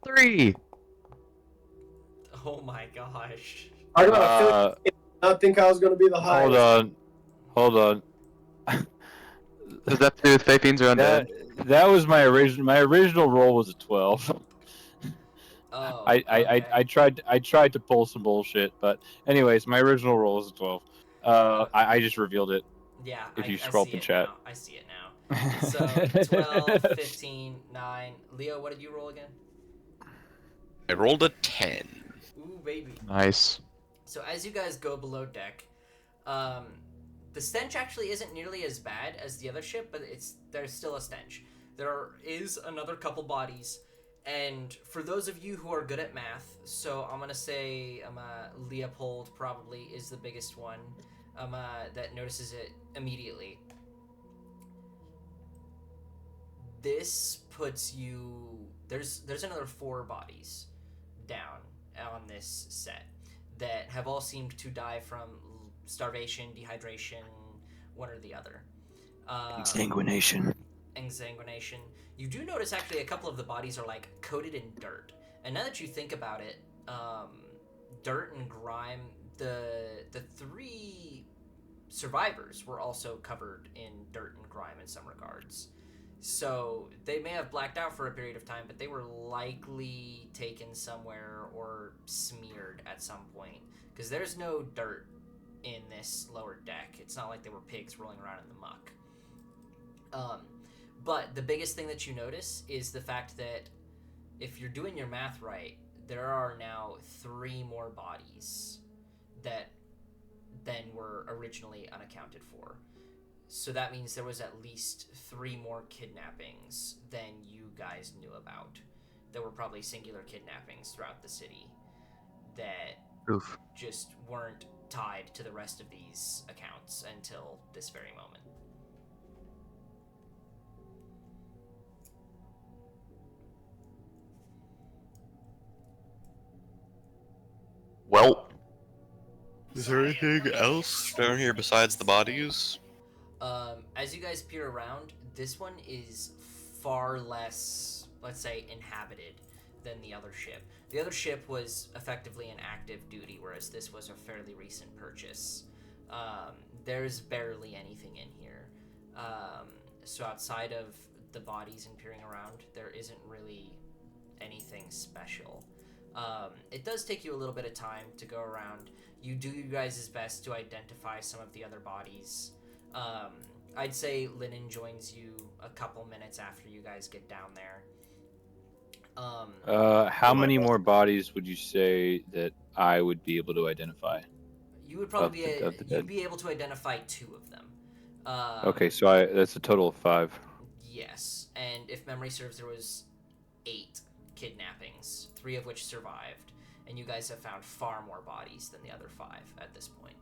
3. Oh my gosh. I did not think I was going to be the highest. Hold on. Does that have to do with Fae Fiends or Undead? That was my original. My original roll was a 12. Oh, I tried to pull some bullshit, but anyways, my original roll was a 12. I just revealed it. Yeah, if you I scroll see up the it chat. now. I see it now. So 12, 15, 9. Leo, what did you roll again? I rolled a 10. Ooh, baby. Nice. So as you guys go below deck, the stench actually isn't nearly as bad as the other ship, but there's still a stench. There is another couple bodies, and for those of you who are good at math, so I'm gonna say Leopold probably is the biggest one that notices it immediately. This puts you there's another 4 bodies down on this set that have all seemed to die from starvation, dehydration, one or the other. Exsanguination. Exsanguination. You do notice actually a couple of the bodies are like coated in dirt. And now that you think about it, dirt and grime, the 3 survivors were also covered in dirt and grime in some regards. So they may have blacked out for a period of time, but they were likely taken somewhere or smeared at some point. Because there's no dirt in this lower deck. It's not like they were pigs rolling around in the muck. But the biggest thing that you notice is the fact that if you're doing your math right, there are now 3 more bodies that then were originally unaccounted for. So that means there was at least 3 more kidnappings than you guys knew about. There were probably singular kidnappings throughout the city that just weren't tied to the rest of these accounts until this very moment. Well, Is there anything else down here besides the bodies? As you guys peer around, this one is far less, let's say, inhabited than the other ship. The other ship was effectively in active duty, whereas this was a fairly recent purchase. There's barely anything in here. So outside of the bodies and peering around, there isn't really anything special. It does take you a little bit of time to go around. You do your guys' best to identify some of the other bodies. I'd say Linen joins you a couple minutes after you guys get down there. How many more bodies would you say that I would be able to identify? You would probably you'd be able to identify 2 of them. Okay, so that's a total of 5. Yes, and if memory serves, there was 8 kidnappings, 3 of which survived, and you guys have found far more bodies than the other 5 at this point.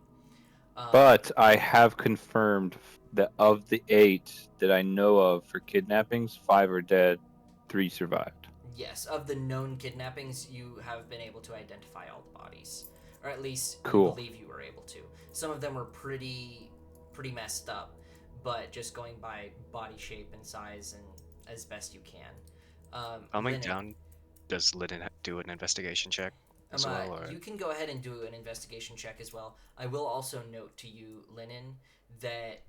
But I have confirmed that of the 8 that I know of for kidnappings, 5 are dead, 3 survived. Yes, of the known kidnappings, you have been able to identify all the bodies, or at least Cool. you believe you were able to. Some of them were pretty messed up, but just going by body shape and size and as best you can. Coming Linen, down, does Linen do an investigation check? as well? Or... You can go ahead and do an investigation check as well. I will also note to you, Lennon, that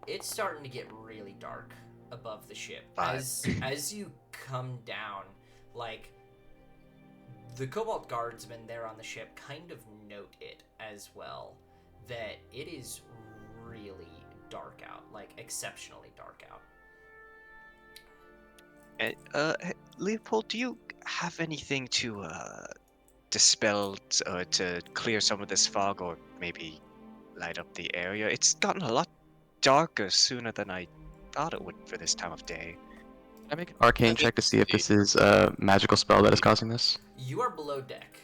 it's starting to get really dark above the ship. As you come down, like, the Cobalt Guardsmen there on the ship kind of note it as well, that it is really dark out, like exceptionally dark out. Leopold, do you have anything to dispel to clear some of this fog, or maybe light up the area? It's gotten a lot darker sooner than I thought it would for this time of day. Can I make an arcane check to see if this is a magical spell that is causing this? You are below deck.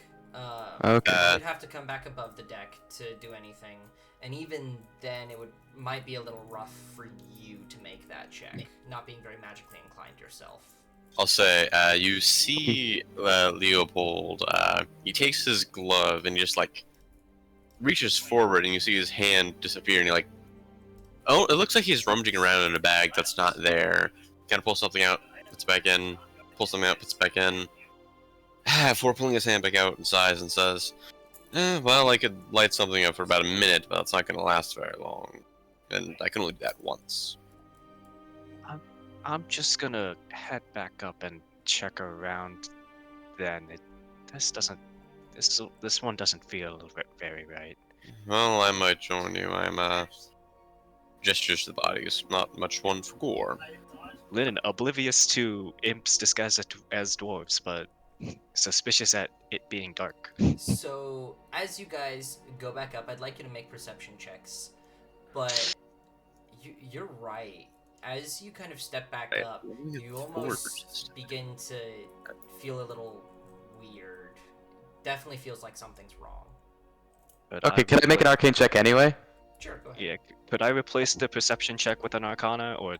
Okay. You'd have to come back above the deck to do anything, and even then it might be a little rough for you to make that check, not being very magically inclined yourself. I'll say, you see Leopold, he takes his glove and he just, like, reaches forward and you see his hand disappear and you're like, oh, it looks like he's rummaging around in a bag that's not there. Kind of pulls something out, puts it back in, pulls something out, puts it back in. Before pulling his hand back out and sighs and says, well, I could light something up for about a minute, but that's not going to last very long. And I can only do that once. I'm just gonna head back up and check around. Then this one doesn't feel very right. Well, I might join you. I'm gestures to the bodies, not much one for gore. Lennon, oblivious to imps disguised as dwarves, but suspicious at it being dark. So, as you guys go back up, I'd like you to make perception checks. But you're right. As you kind of step back up, you almost begin to feel a little weird. Definitely feels like something's wrong. But Okay, can I make an arcane check anyway? Sure, go ahead. Yeah, could I replace the perception check with an arcana, or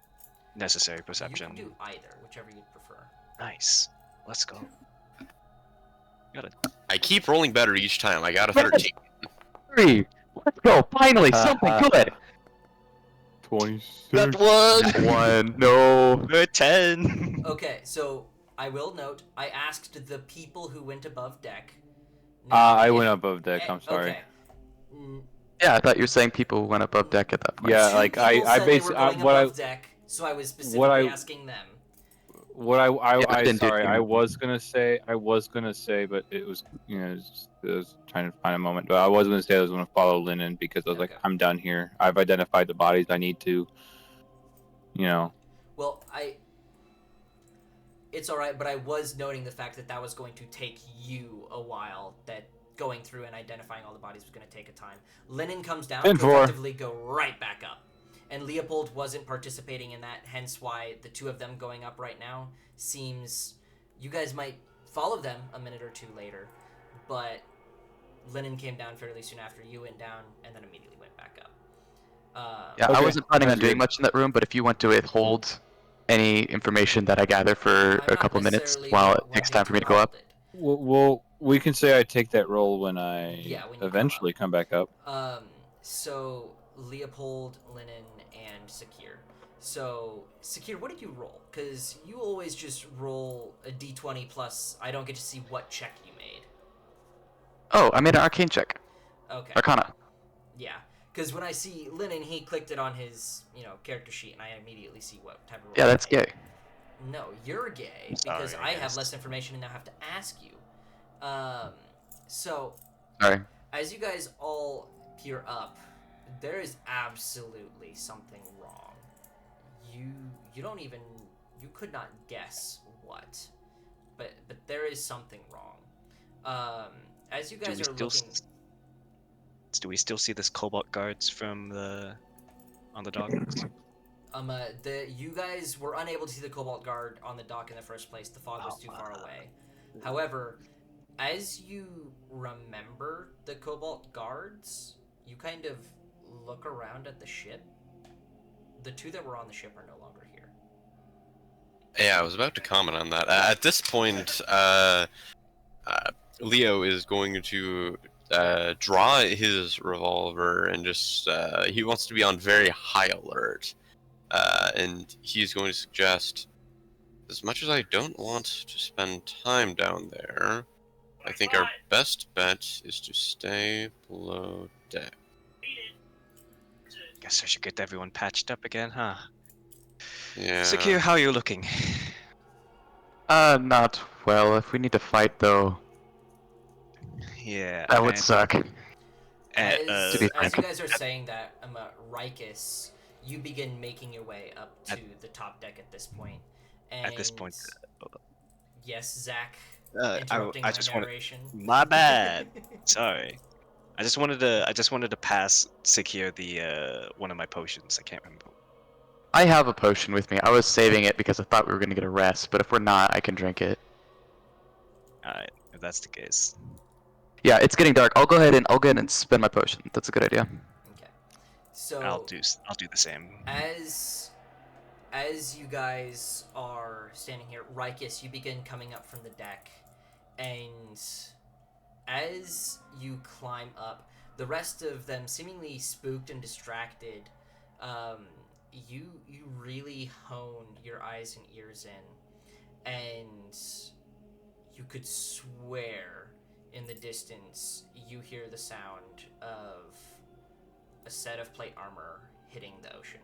necessary perception? You can do either, whichever you'd prefer. Nice. Let's go. Got it. I keep rolling better each time. I got a 13. 3! Let's go! Finally, something good! 26. That one! That one, no. 10! Okay, so I will note, I asked the people who went above deck. I if- went above deck, I'm sorry. Okay. Mm, Yeah, I thought you were saying people went above deck at that point. Yeah, two like, people I said they were basically- going what I- above deck, so I was specifically asking them. What Yeah, I didn't do sorry, too I much. was gonna say, but it was, it was trying to find a moment. But I was gonna say I was gonna follow Lennon because I was like, Okay. I'm done here. I've identified the bodies I need to, Well, it's alright, but I was noting the fact that that was going to take you a while, that going through and identifying all the bodies was going to take a time. Lennon comes down to 10-4. effectively go right back up. And Leopold wasn't participating in that, hence why the two of them going up right now seems... You guys might follow them a minute or two later, but Lennon came down fairly soon after you went down, and then immediately went back up. Yeah, I Okay, wasn't planning on that's doing good. much in that room, but if you want to withhold any information that I gather for I'm a not couple minutes necessarily while it wanting takes time for me to go withhold up. it. well, we can say I take that role when I Yeah, when you come eventually come back up. So Leopold, Lennon, and Sakir. So Sakir, what did you roll? Because you always just roll a d20 plus. I don't get to see what check you made. Oh, I made an arcane check. Okay. Arcana. Yeah. Because when I see Lennon, he clicked it on his character sheet, and I immediately see what type of roll. Yeah, he that's made. gay. No, you're gay Sorry, because I I have guess. less information and now have to ask you. So Sorry. as you guys all peer up, there is absolutely something wrong. You don't even, you could not guess what, but there is something wrong. As you Do guys we are still looking, do we still see this Cobalt guards from on the dock? you guys were unable to see the Cobalt Guard on the dock in the first place. The fog was Oh, too far away. However, as you remember the Cobalt Guards, you kind of look around at the ship. The two that were on the ship are no longer here. Yeah, I was about to comment on that. At this point, Leo is going to draw his revolver and just he wants to be on very high alert, and he's going to suggest, as much as I don't want to spend time down there, I think our best bet is to stay below deck. Guess I should get everyone patched up again, huh? Yeah. Secure, how are you looking? Not well. If we need to fight, though, Yeah. that would suck. As, To be as frank. you guys are saying that, Rikus, you begin making your way up to the top deck at this point. And At this point, yes, Zach, I interrupting my just wanted. narration. My bad. Sorry. I just wanted to pass Secure the one of my potions. I can't remember. I have a potion with me. I was saving it because I thought we were gonna get a rest, but if we're not, I can drink it. Alright, if that's the case. Yeah, it's getting dark. I'll go ahead and spend my potion. That's a good idea. Okay. So I'll do the same. as you guys are standing here, Rikus, you begin coming up from the deck, and as you climb up, the rest of them seemingly spooked and distracted, you really hone your eyes and ears in, and you could swear in the distance you hear the sound of a set of plate armor hitting the ocean.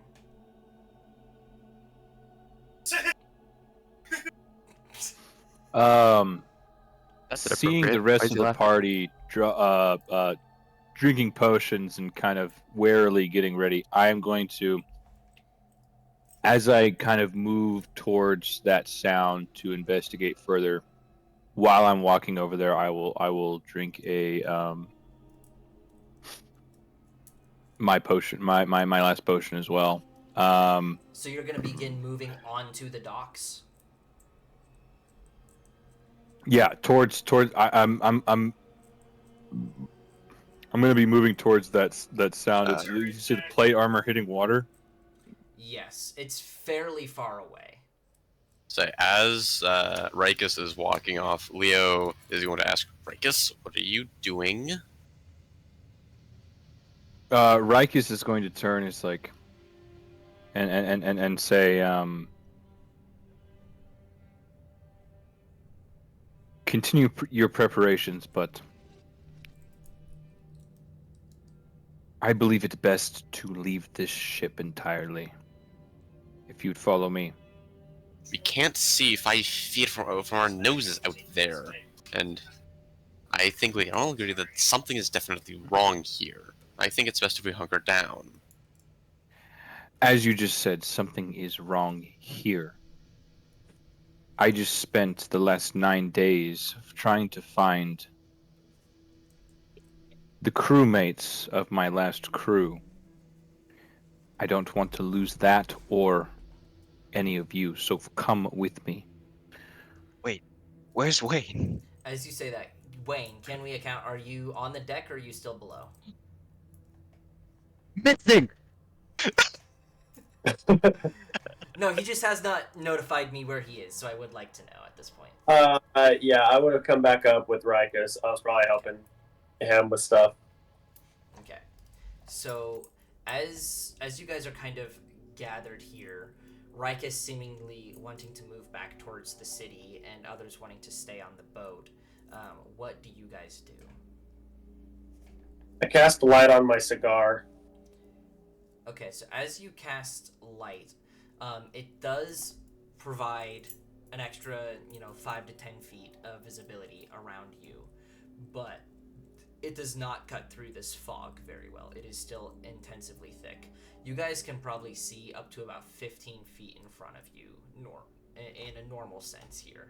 That's Seeing the inappropriate. rest Why is of he the laughing? party drinking potions and kind of warily getting ready, I am going to, as I kind of move towards that sound to investigate further, while I'm walking over there, I will drink my potion, my last potion as well. So you're gonna begin moving onto the docks. Yeah, towards I'm gonna be moving towards that sound. You see the plate armor hitting water. Yes, it's fairly far away. So as Rikus is walking off, Leo is going to ask, Rikus, what are you doing? Rikus is going to turn. It's like, and say, continue your preparations, but I believe it's best to leave this ship entirely. If you'd follow me. We can't see 5 feet from our noses out there. And I think we can all agree that something is definitely wrong here. I think it's best if we hunker down. As you just said, something is wrong here. I just spent the last 9 days trying to find the crewmates of my last crew. I don't want to lose that or any of you, so come with me. Wait, where's Wayne? As you say that, Wayne, can we account? Are you on the deck or are you still below? Missing. No, he just has not notified me where he is, so I would like to know at this point. Yeah, I would have come back up with Rikus. I was probably helping him with stuff. Okay. So as you guys are kind of gathered here, Rikus seemingly wanting to move back towards the city and others wanting to stay on the boat. What do you guys do? I cast light on my cigar. Okay, so as you cast light, it does provide an extra, 5 to 10 feet of visibility around you, but it does not cut through this fog very well. It is still intensively thick. You guys can probably see up to about 15 feet in front of you, in a normal sense here.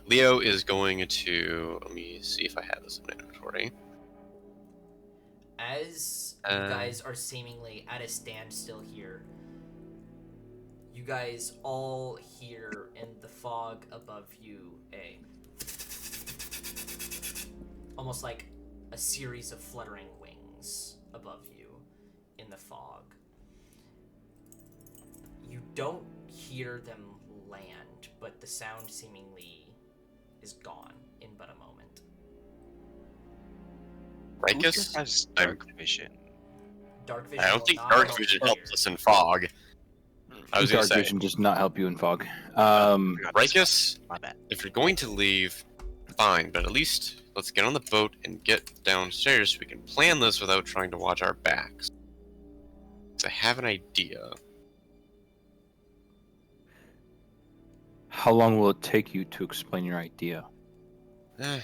Leo is going to, let me see if I have this in my inventory. As you guys are seemingly at a standstill here, you guys all hear in the fog above you almost like a series of fluttering wings above you in the fog. You don't hear them land, but the sound seemingly is gone in but a moment. Rikus? Who has dark vision? Dark vision I don't will think not dark help vision you helps here. us in fog. I was gonna dark say, vision does not help you in fog. Rikus, My bad. if you're going to leave, fine, but at least let's get on the boat and get downstairs so we can plan this without trying to watch our backs. 'Cause I have an idea. How long will it take you to explain your idea?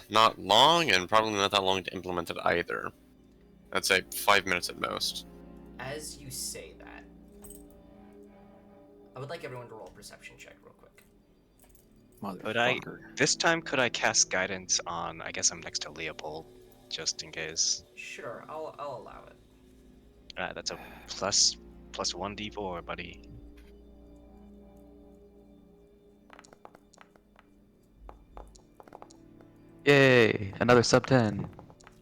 Not long, and probably not that long to implement it either. I'd say 5 minutes at most. As you say that, I would like everyone to roll a perception check real quick. Could I- Motherfucker. This time, could I cast guidance on? I guess I'm next to Leopold, just in case. Sure, I'll allow it. That's a plus 1d4, buddy. Yay! Another sub 10.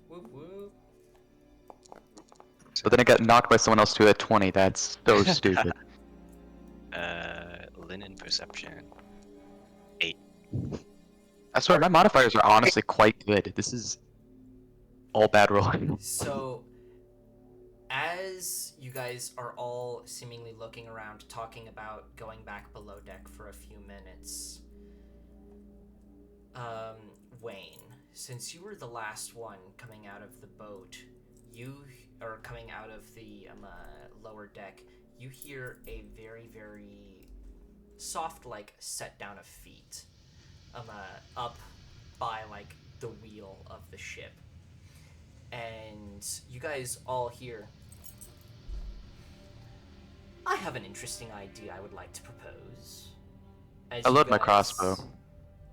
Whoop whoop. But then I got knocked by someone else to a 20. That's so stupid. Linen perception. I swear, my modifiers are honestly quite good. This is all bad rolling. So, as you guys are all seemingly looking around, talking about going back below deck for a few minutes, Wayne, since you were the last one coming out of the boat, or coming out of the lower deck, you hear a very, very soft, like, set down of feet, up by, like, the wheel of the ship. And you guys all hear, I have an interesting idea I would like to propose. As I you load my guys- crossbow.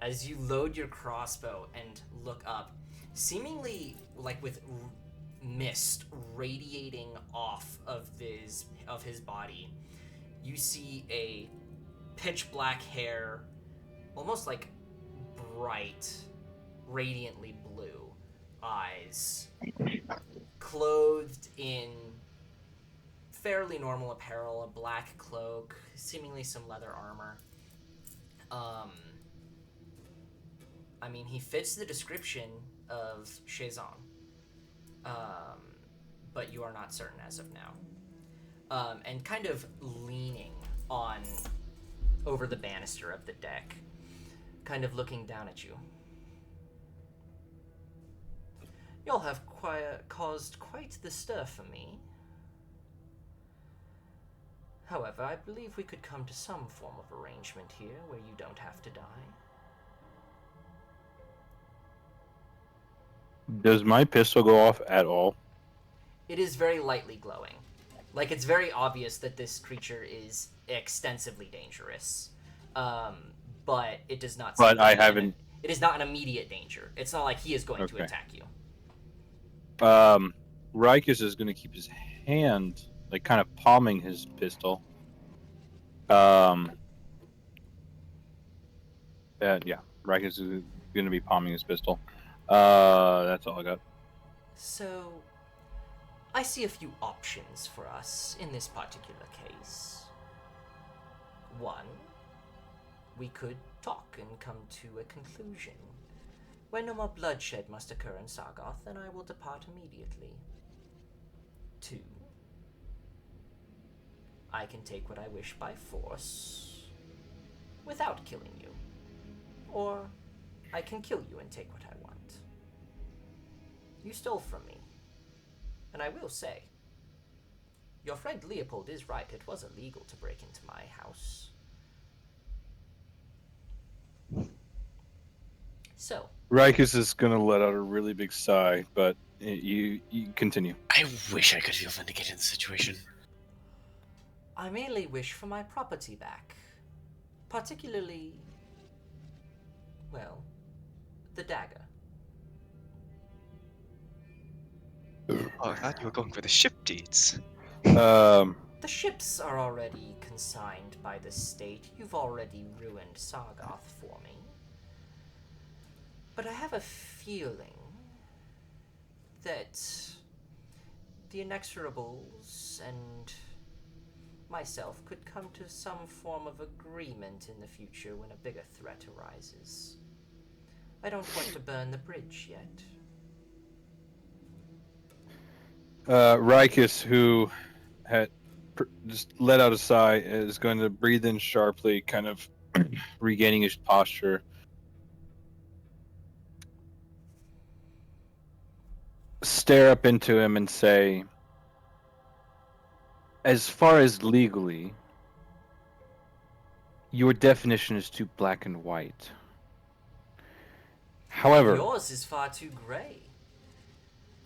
As you load your crossbow and look up, seemingly like with mist radiating off of his body, you see a pitch black hair, almost like bright, radiantly blue eyes, clothed in fairly normal apparel, a black cloak, seemingly some leather armor. I mean, he fits the description of Shazan, but you are not certain as of now. And kind of leaning on over the banister of the deck, kind of looking down at you. Y'all have caused quite the stir for me. However, I believe we could come to some form of arrangement here where you don't have to die. Does my pistol go off at all? It is very lightly glowing. Like, it's very obvious that this creature is extensively dangerous. But it does not... But I seem to be haven't- It is not an immediate danger. It's not like he is going to Okay. attack you. Rikus is going to keep his hand, like, kind of palming his pistol. Yeah, Rikus is going to be palming his pistol. That's all I got. So, I see a few options for us in this particular case. One, we could talk and come to a conclusion. When no more bloodshed must occur in Sargoth, then I will depart immediately. Two, I can take what I wish by force, without killing you. Or, I can kill you and take what I want. You stole from me. And I will say, your friend Leopold is right, it was illegal to break into my house. So, Rikus is going to let out a really big sigh, but you continue. I wish I could feel vindicated in this situation. I mainly wish for my property back. Particularly, well, the dagger. Oh, I thought you were going for the ship deeds. The ships are already consigned by the state. You've already ruined Sargoth for me. But I have a feeling that the Inexorables and myself could come to some form of agreement in the future when a bigger threat arises. I don't want to burn the bridge yet. Rikus, who just let out a sigh, is going to breathe in sharply, kind of regaining his posture. Stare up into him and say, as far as legally, your definition is too black and white. However, Yours is far too grey.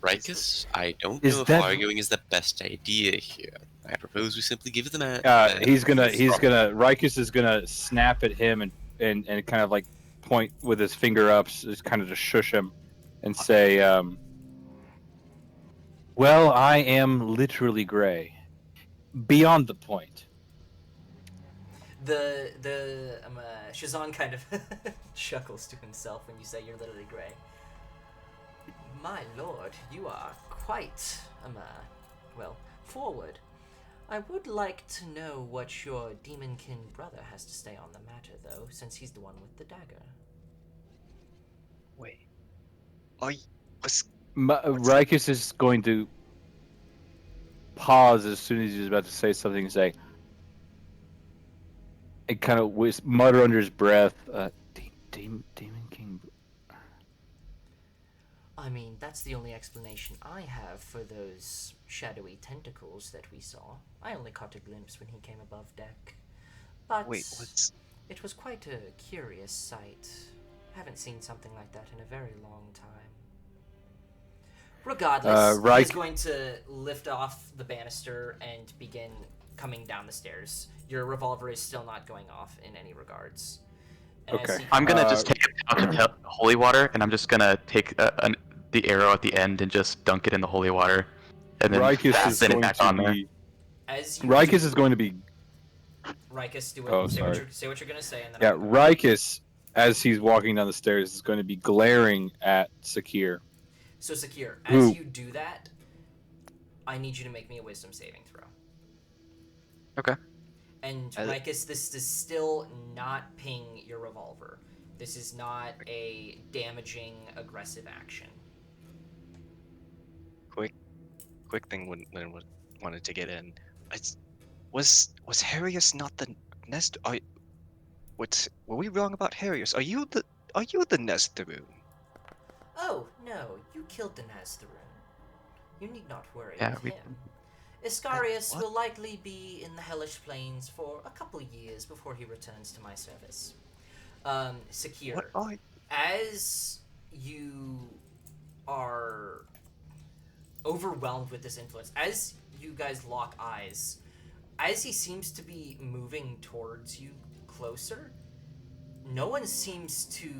Rikus, I don't Is know if that- arguing is the best idea here. I propose we simply give the man. Rikus is gonna snap at him and kind of like point with his finger up, just kind of to shush him, and say, "Well, I am literally gray, beyond the point." Shazan kind of chuckles to himself when you say you're literally grey. My lord, you are quite, forward. I would like to know what your demonkin brother has to say on the matter, though, since he's the one with the dagger. Wait. Was Rikus is going to pause as soon as he's about to say something and say, and kind of mutter under his breath, Demon King. I mean, that's the only explanation I have for those shadowy tentacles that we saw. I only caught a glimpse when he came above deck. But wait, what's it was quite a curious sight. Haven't seen something like that in a very long time. Regardless, he's going to lift off the banister and begin coming down the stairs. Your revolver is still not going off in any regards. And as Okay. he I'm gonna just take a pouch of holy water, and I'm just gonna take the arrow at the end and just dunk it in the holy water, and then Rikus is fasten it going back to on there. be. As you Rikus do- is going to be. Rikus, do it. Oh, say, what sorry. you're gonna say, and then Yeah, I'll go. Rikus, as he's walking down the stairs, is going to be glaring at Sakir. So Sakir, Who? as you do that, I need you to make me a wisdom saving throw. Okay. And Rikus, this is still not ping your revolver. This is not a damaging, aggressive action. quick thing when wanted to get in? Was Harius not the nest? Were we wrong about Harius? Are you the Nestheroon? Oh, no, you killed the Naztharoon. You need not worry Yeah, with we- him. Iscarius What? will likely be in the Hellish Plains for a couple of years before he returns to my service. Sakir, What are as you are overwhelmed with this influence, as you guys lock eyes, as he seems to be moving towards you closer, no one seems to...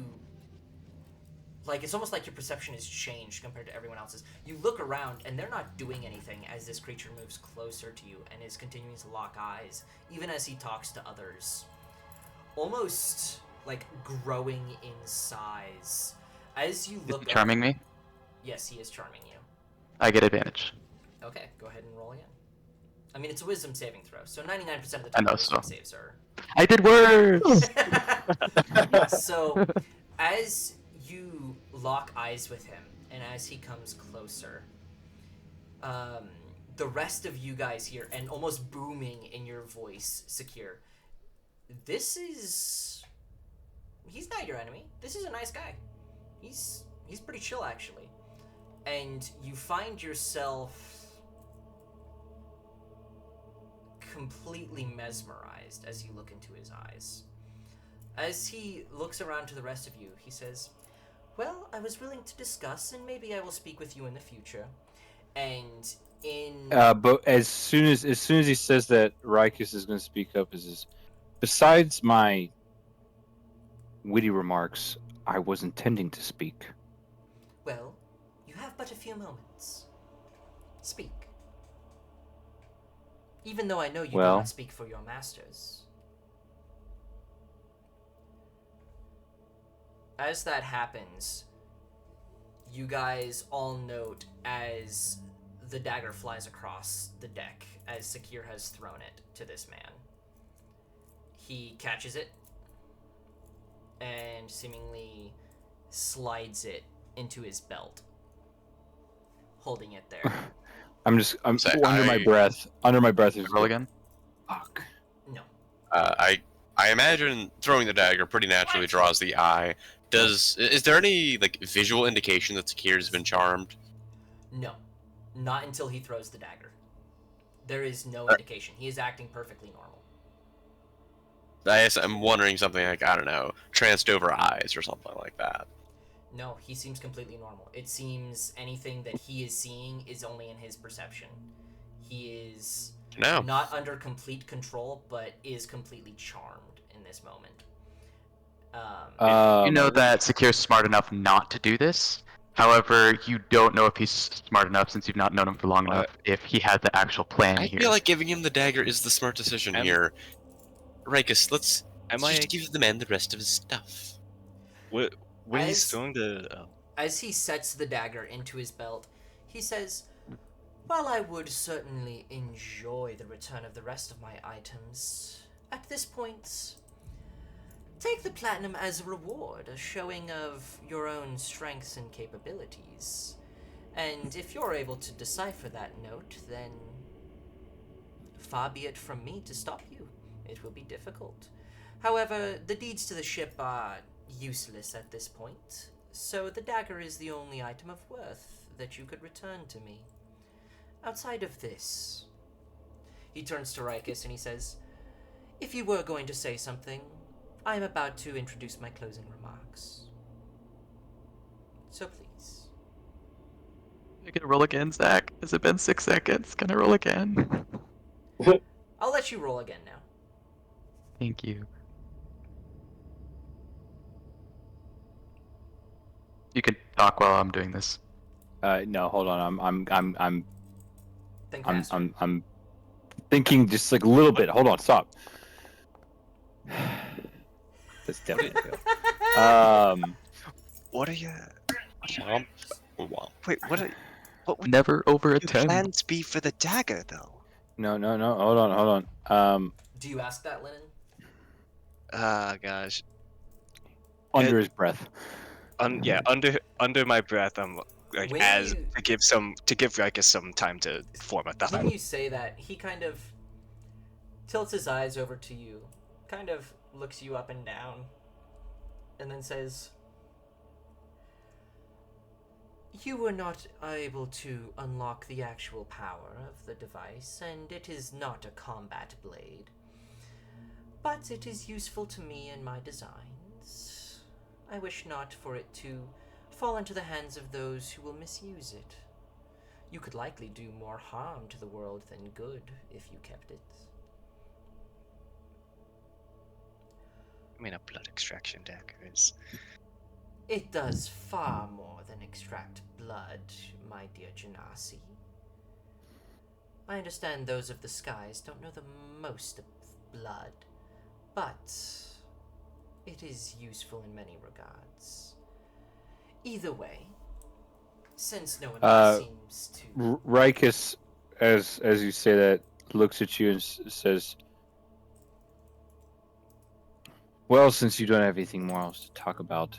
Like, it's almost like your perception has changed compared to everyone else's. You look around, and they're not doing anything as this creature moves closer to you and is continuing to lock eyes, even as he talks to others. Almost, like, growing in size. As you Is look he charming me? Yes, he is charming you. I get advantage. Okay, go ahead and roll again. I mean, it's a wisdom saving throw, so 99% of the I time know, wisdom so. saves are... I did worse. So, as you lock eyes with him, and as he comes closer, the rest of you guys hear, and almost booming in your voice, Sakir, this is... He's not your enemy. This is a nice guy. He's pretty chill, actually. And you find yourself completely mesmerized as you look into his eyes. As he looks around to the rest of you, he says, "Well, I was willing to discuss, and maybe I will speak with you in the future." And But as soon as he says that, Rikus is going to speak up. Besides my witty remarks, I was intending to speak. well, you have but a few moments. Speak. Even though I know you do Well- not speak for your masters. As that happens, you guys all note as the dagger flies across the deck as Sakir has thrown it to this man. He catches it and seemingly slides it into his belt, holding it there. I'm Say, under my breath. Under my breath is Roll again. fuck. No. I imagine throwing the dagger pretty naturally draws the eye. Is there any like visual indication that Sakir has been charmed? No. Not until he throws the dagger. There is no indication. He is acting perfectly normal. I guess I'm wondering something like, I don't know, tranced over eyes or something like that. No, he seems completely normal. It seems anything that he is seeing is only in his perception. He is No. not under complete control, but is completely charmed in this moment. You know that Sakir's smart enough not to do this. However, you don't know if he's smart enough since you've not known him for long enough. If he had the actual plan I here. feel like giving him the dagger is the smart decision here. Rikus, let's just give the man the rest of his stuff. When he's As- throwing the As he sets the dagger into his belt, he says, "While I would certainly enjoy the return of the rest of my items, at this point, take the platinum as a reward, a showing of your own strengths and capabilities. And if you're able to decipher that note, then far be it from me to stop you. It will be difficult. However, the deeds to the ship are useless at this point, so the dagger is the only item of worth that you could return to me. Outside of this," he turns to Rikus and he says, "If you were going to say something, I am about to introduce my closing remarks. So please." You can roll again, Zach. Has it been 6 seconds? Can I roll again? I'll let you roll again now. Thank you. You can talk while I'm doing this. No, hold on. Think I'm faster. I'm thinking just like a little bit. Hold on, stop. That's definitely a fail. what are you? Womp, womp. Wait, what would Never over your attempt. plans be for the dagger though? No. Hold on. Do you ask that, Lennon? Ah, gosh. Under his breath. Under my breath, I'm like When as you- to give Rikus some time to form a thought. When you say that, he kind of tilts his eyes over to you, kind of looks you up and down, and then says, "You were not able to unlock the actual power of the device, and it is not a combat blade. But it is useful to me in my designs. I wish not for it to fall into the hands of those who will misuse it. You could likely do more harm to the world than good if you kept it." I mean, a blood extraction dagger is. "It does far more than extract blood, my dear Genasi. I understand those of the skies don't know the most of blood, but it is useful in many regards. Either way, since no one else seems to..." Rikus, as you say that, looks at you and says, "Well, since you don't have anything more else to talk about,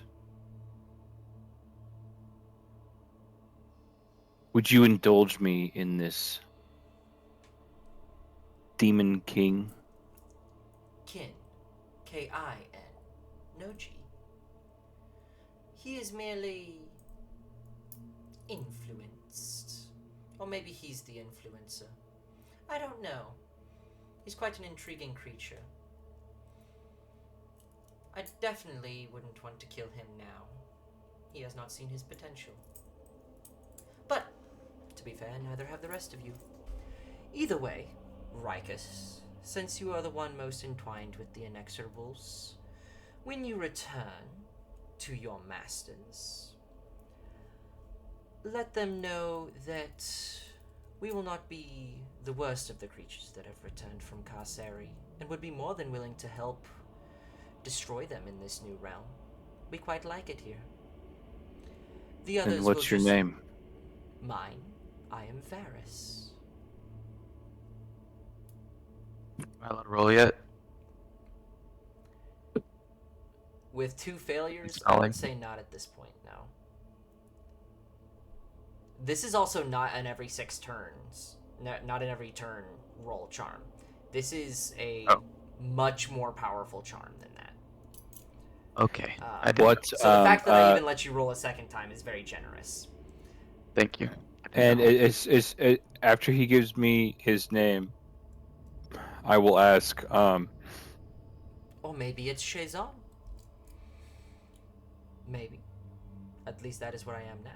would you indulge me in this Demon King?" Kin. K-I-N. No G. He is merely influenced. Or maybe he's the influencer. I don't know. He's quite an intriguing creature. I definitely wouldn't want to kill him now. He has not seen his potential. But, to be fair, neither have the rest of you. Either way, Rikus, since you are the one most entwined with the Inexorables, when you return to your masters, let them know that we will not be the worst of the creatures that have returned from Karseri, and would be more than willing to help destroy them in this new realm. We quite like it here. The others And will what's your just- name? Mine. I am Varys. Am I allowed to roll yet? With 2 failures, I Stalling. would say not at this point, no. This is also not an every 6 turns, not an every turn roll charm. This is a much more powerful charm than that. Okay. What? So the fact that I even let you roll a second time is very generous. Thank you. And it, after he gives me his name, I will ask. Or maybe it's Shazam. Maybe. At least that is where I am now.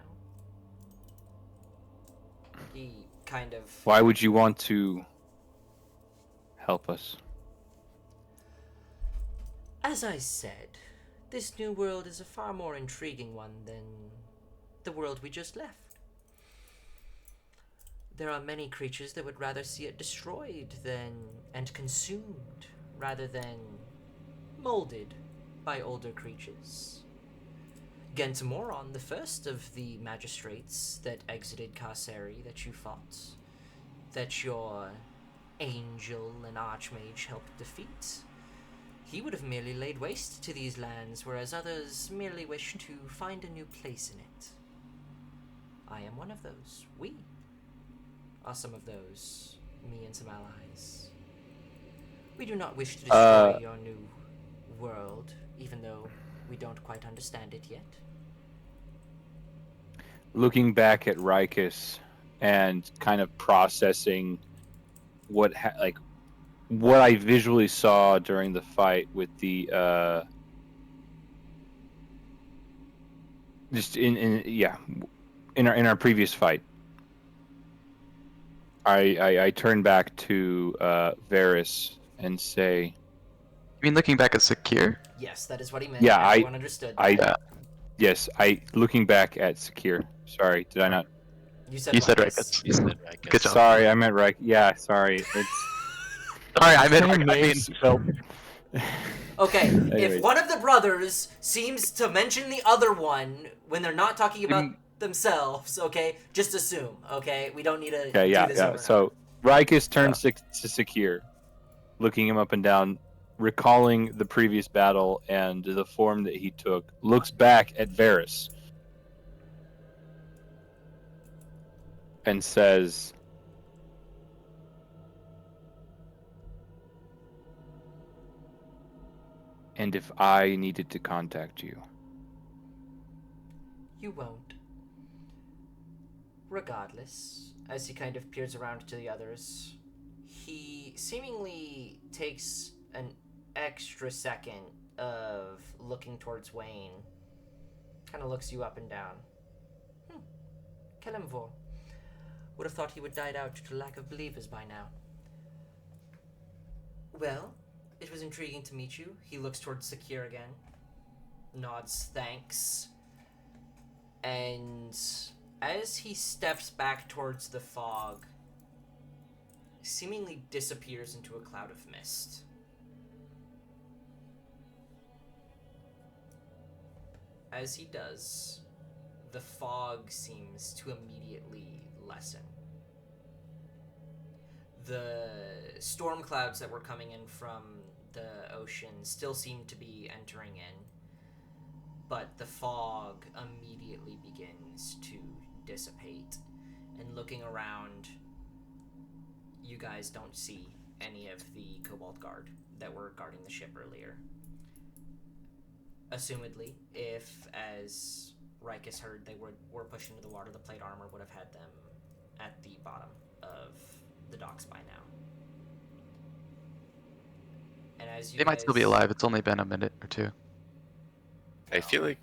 He kind of... Why would you want to help us? As I said, this new world is a far more intriguing one than the world we just left. There are many creatures that would rather see it destroyed and consumed, rather than molded by older creatures. Gentomoron, the first of the magistrates that exited Karseri that you fought, that your angel and archmage helped defeat, he would have merely laid waste to these lands, whereas others merely wish to find a new place in it. I am one of those. We are some of those. Me and some allies. We do not wish to destroy your new world, even though we don't quite understand it yet. Looking back at Rikus and kind of processing what I visually saw during the fight with the just in our previous fight, I turn back to Varys and say, You mean looking back at Secure? Yes, that is what he meant. Yeah, Everyone understood that. yes, looking back at Secure. Sorry, did I not? You said You said Rikus. Rikus. You said right, Good job. Sorry, I meant right. Yeah, sorry. It's Sorry, I same mean, names spelled. Okay, if Anyways. one of the brothers seems to mention the other one when they're not talking about themselves, okay, just assume, okay? We don't need to Okay, do this over and So Rikus turns to Secure, looking him up and down, recalling the previous battle and the form that he took, looks back at Varys and says, "And if I needed to contact you?" You won't. Regardless, as he kind of peers around to the others, he seemingly takes an extra second of looking towards Wayne. Kind of looks you up and down. Kelemvor. Would have thought he would died out due to lack of believers by now. Well, it was intriguing to meet you. He looks towards Secure again. Nods thanks. And as he steps back towards the fog, seemingly disappears into a cloud of mist. As he does, the fog seems to immediately lessen. The storm clouds that were coming in from the ocean still seem to be entering in, but the fog immediately begins to dissipate. And looking around, you guys don't see any of the Cobalt Guard that were guarding the ship earlier. Assumedly, if, as Rikus heard, they were pushed into the water, the plate armor would have had them at the bottom of the docks by now. And as you they might still be guys- alive. It's only been a minute or two. I feel like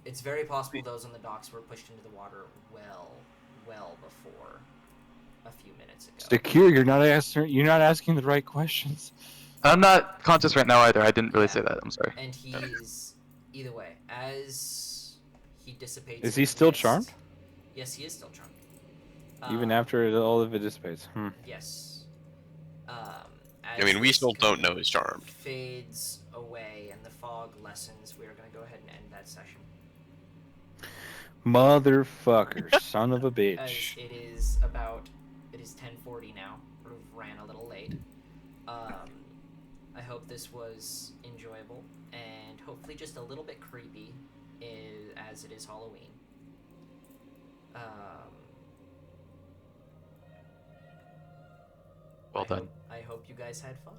It's very possible those on the docks were pushed into the water well before a few minutes ago. Secure, you're not asking the right questions. I'm not conscious right now either. I didn't really say that. I'm sorry. And he's either way, as he dissipates. Is he into still mist- charmed? Yes, he is still charmed. Even Um, after all of it dissipates. Yes. I mean, we this still don't kind know of he's charmed. Fades away and the fog lessens. We are going to go ahead and end that session. Motherfucker, son of a As bitch. it is 10:40 now. We ran a little late. I hope this was enjoyable and hopefully just a little bit creepy, as it is Halloween. Well done. I hope you guys had fun.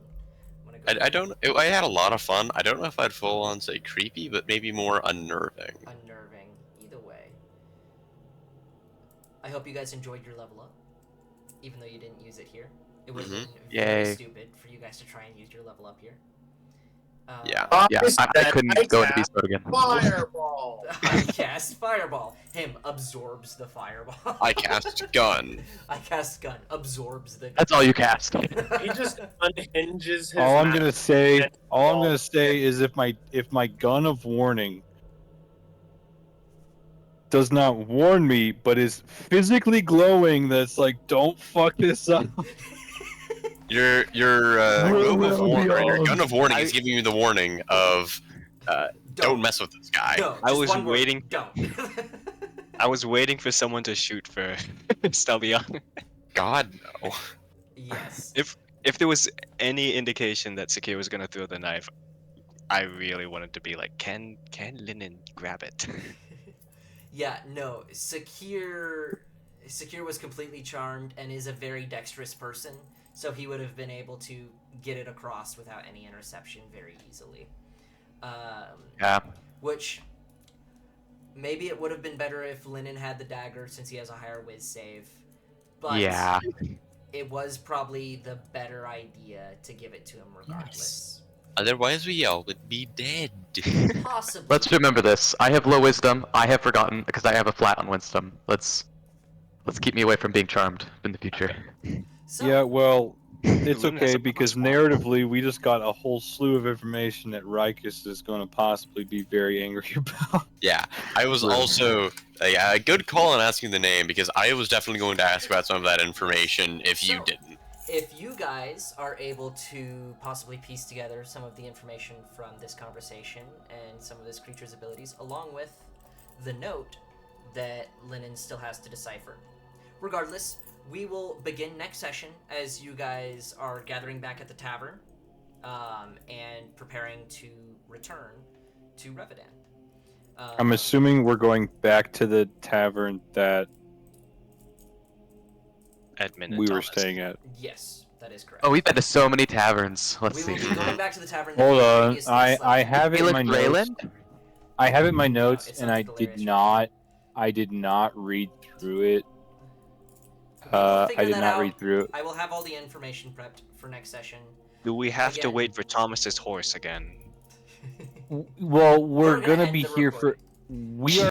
I'm gonna go I don't. I had a lot of fun. I don't know if I'd full on say creepy, but maybe more unnerving. unnerving. Either way. I hope you guys enjoyed your level up, even though you didn't use it here. It would have been very Yay. stupid for you guys to try and use your level up here. Yeah. Yeah, I couldn't go into beast mode again. Fireball. I cast fireball. Him absorbs the fireball. I cast gun. I cast gun. Absorbs the gun. That's all you cast. He just unhinges his. All I'm mouth. gonna say, is if my gun of warning does not warn me, but is physically glowing, that's like, don't fuck this up. Your gun of warning is giving you the warning of don't mess with this guy. No, I just was one word, waiting- Don't. I was waiting for someone to shoot for Stelbion. God no. Yes. If there was any indication that Sakir was gonna throw the knife, I really wanted to be like, can Linen grab it? Yeah, no. Sakir was completely charmed and is a very dexterous person, so he would have been able to get it across without any interception very easily. Yeah. Which maybe it would have been better if Linen had the dagger since he has a higher whiz save. But Yeah. it was probably the better idea to give it to him regardless. Otherwise, we all would be dead. Possibly. Let's remember this. I have low wisdom. I have forgotten because I have a flat on wisdom. Let's keep me away from being charmed in the future. So, Yeah, well, it's Luna has okay a because plus one. narratively we just got a whole slew of information that Rikus is going to possibly be very angry about. Yeah, I was also a good call on asking the name because I was definitely going to ask about some of that information if you So- didn't. if you guys are able to possibly piece together some of the information from this conversation and some of this creature's abilities, along with the note that Linen still has to decipher. Regardless, we will begin next session as you guys are gathering back at the tavern and preparing to return to Revedan. I'm assuming we're going back to the tavern that Edmund and we were Thomas. staying at. Yes, that is correct. Oh, we've been to so many taverns. Let's we see. will be going back to the tavern. that Hold we on, previously I slept in. have it in my Raylan? notes. I have it in my notes, it's and not I hilarious. did not read through it. We will I figure did that not out. read through it. I will have all the information prepped for next session. Do we have to Again. wait for Thomas's horse again? Well, we're gonna gonna end be the here for. recording. We are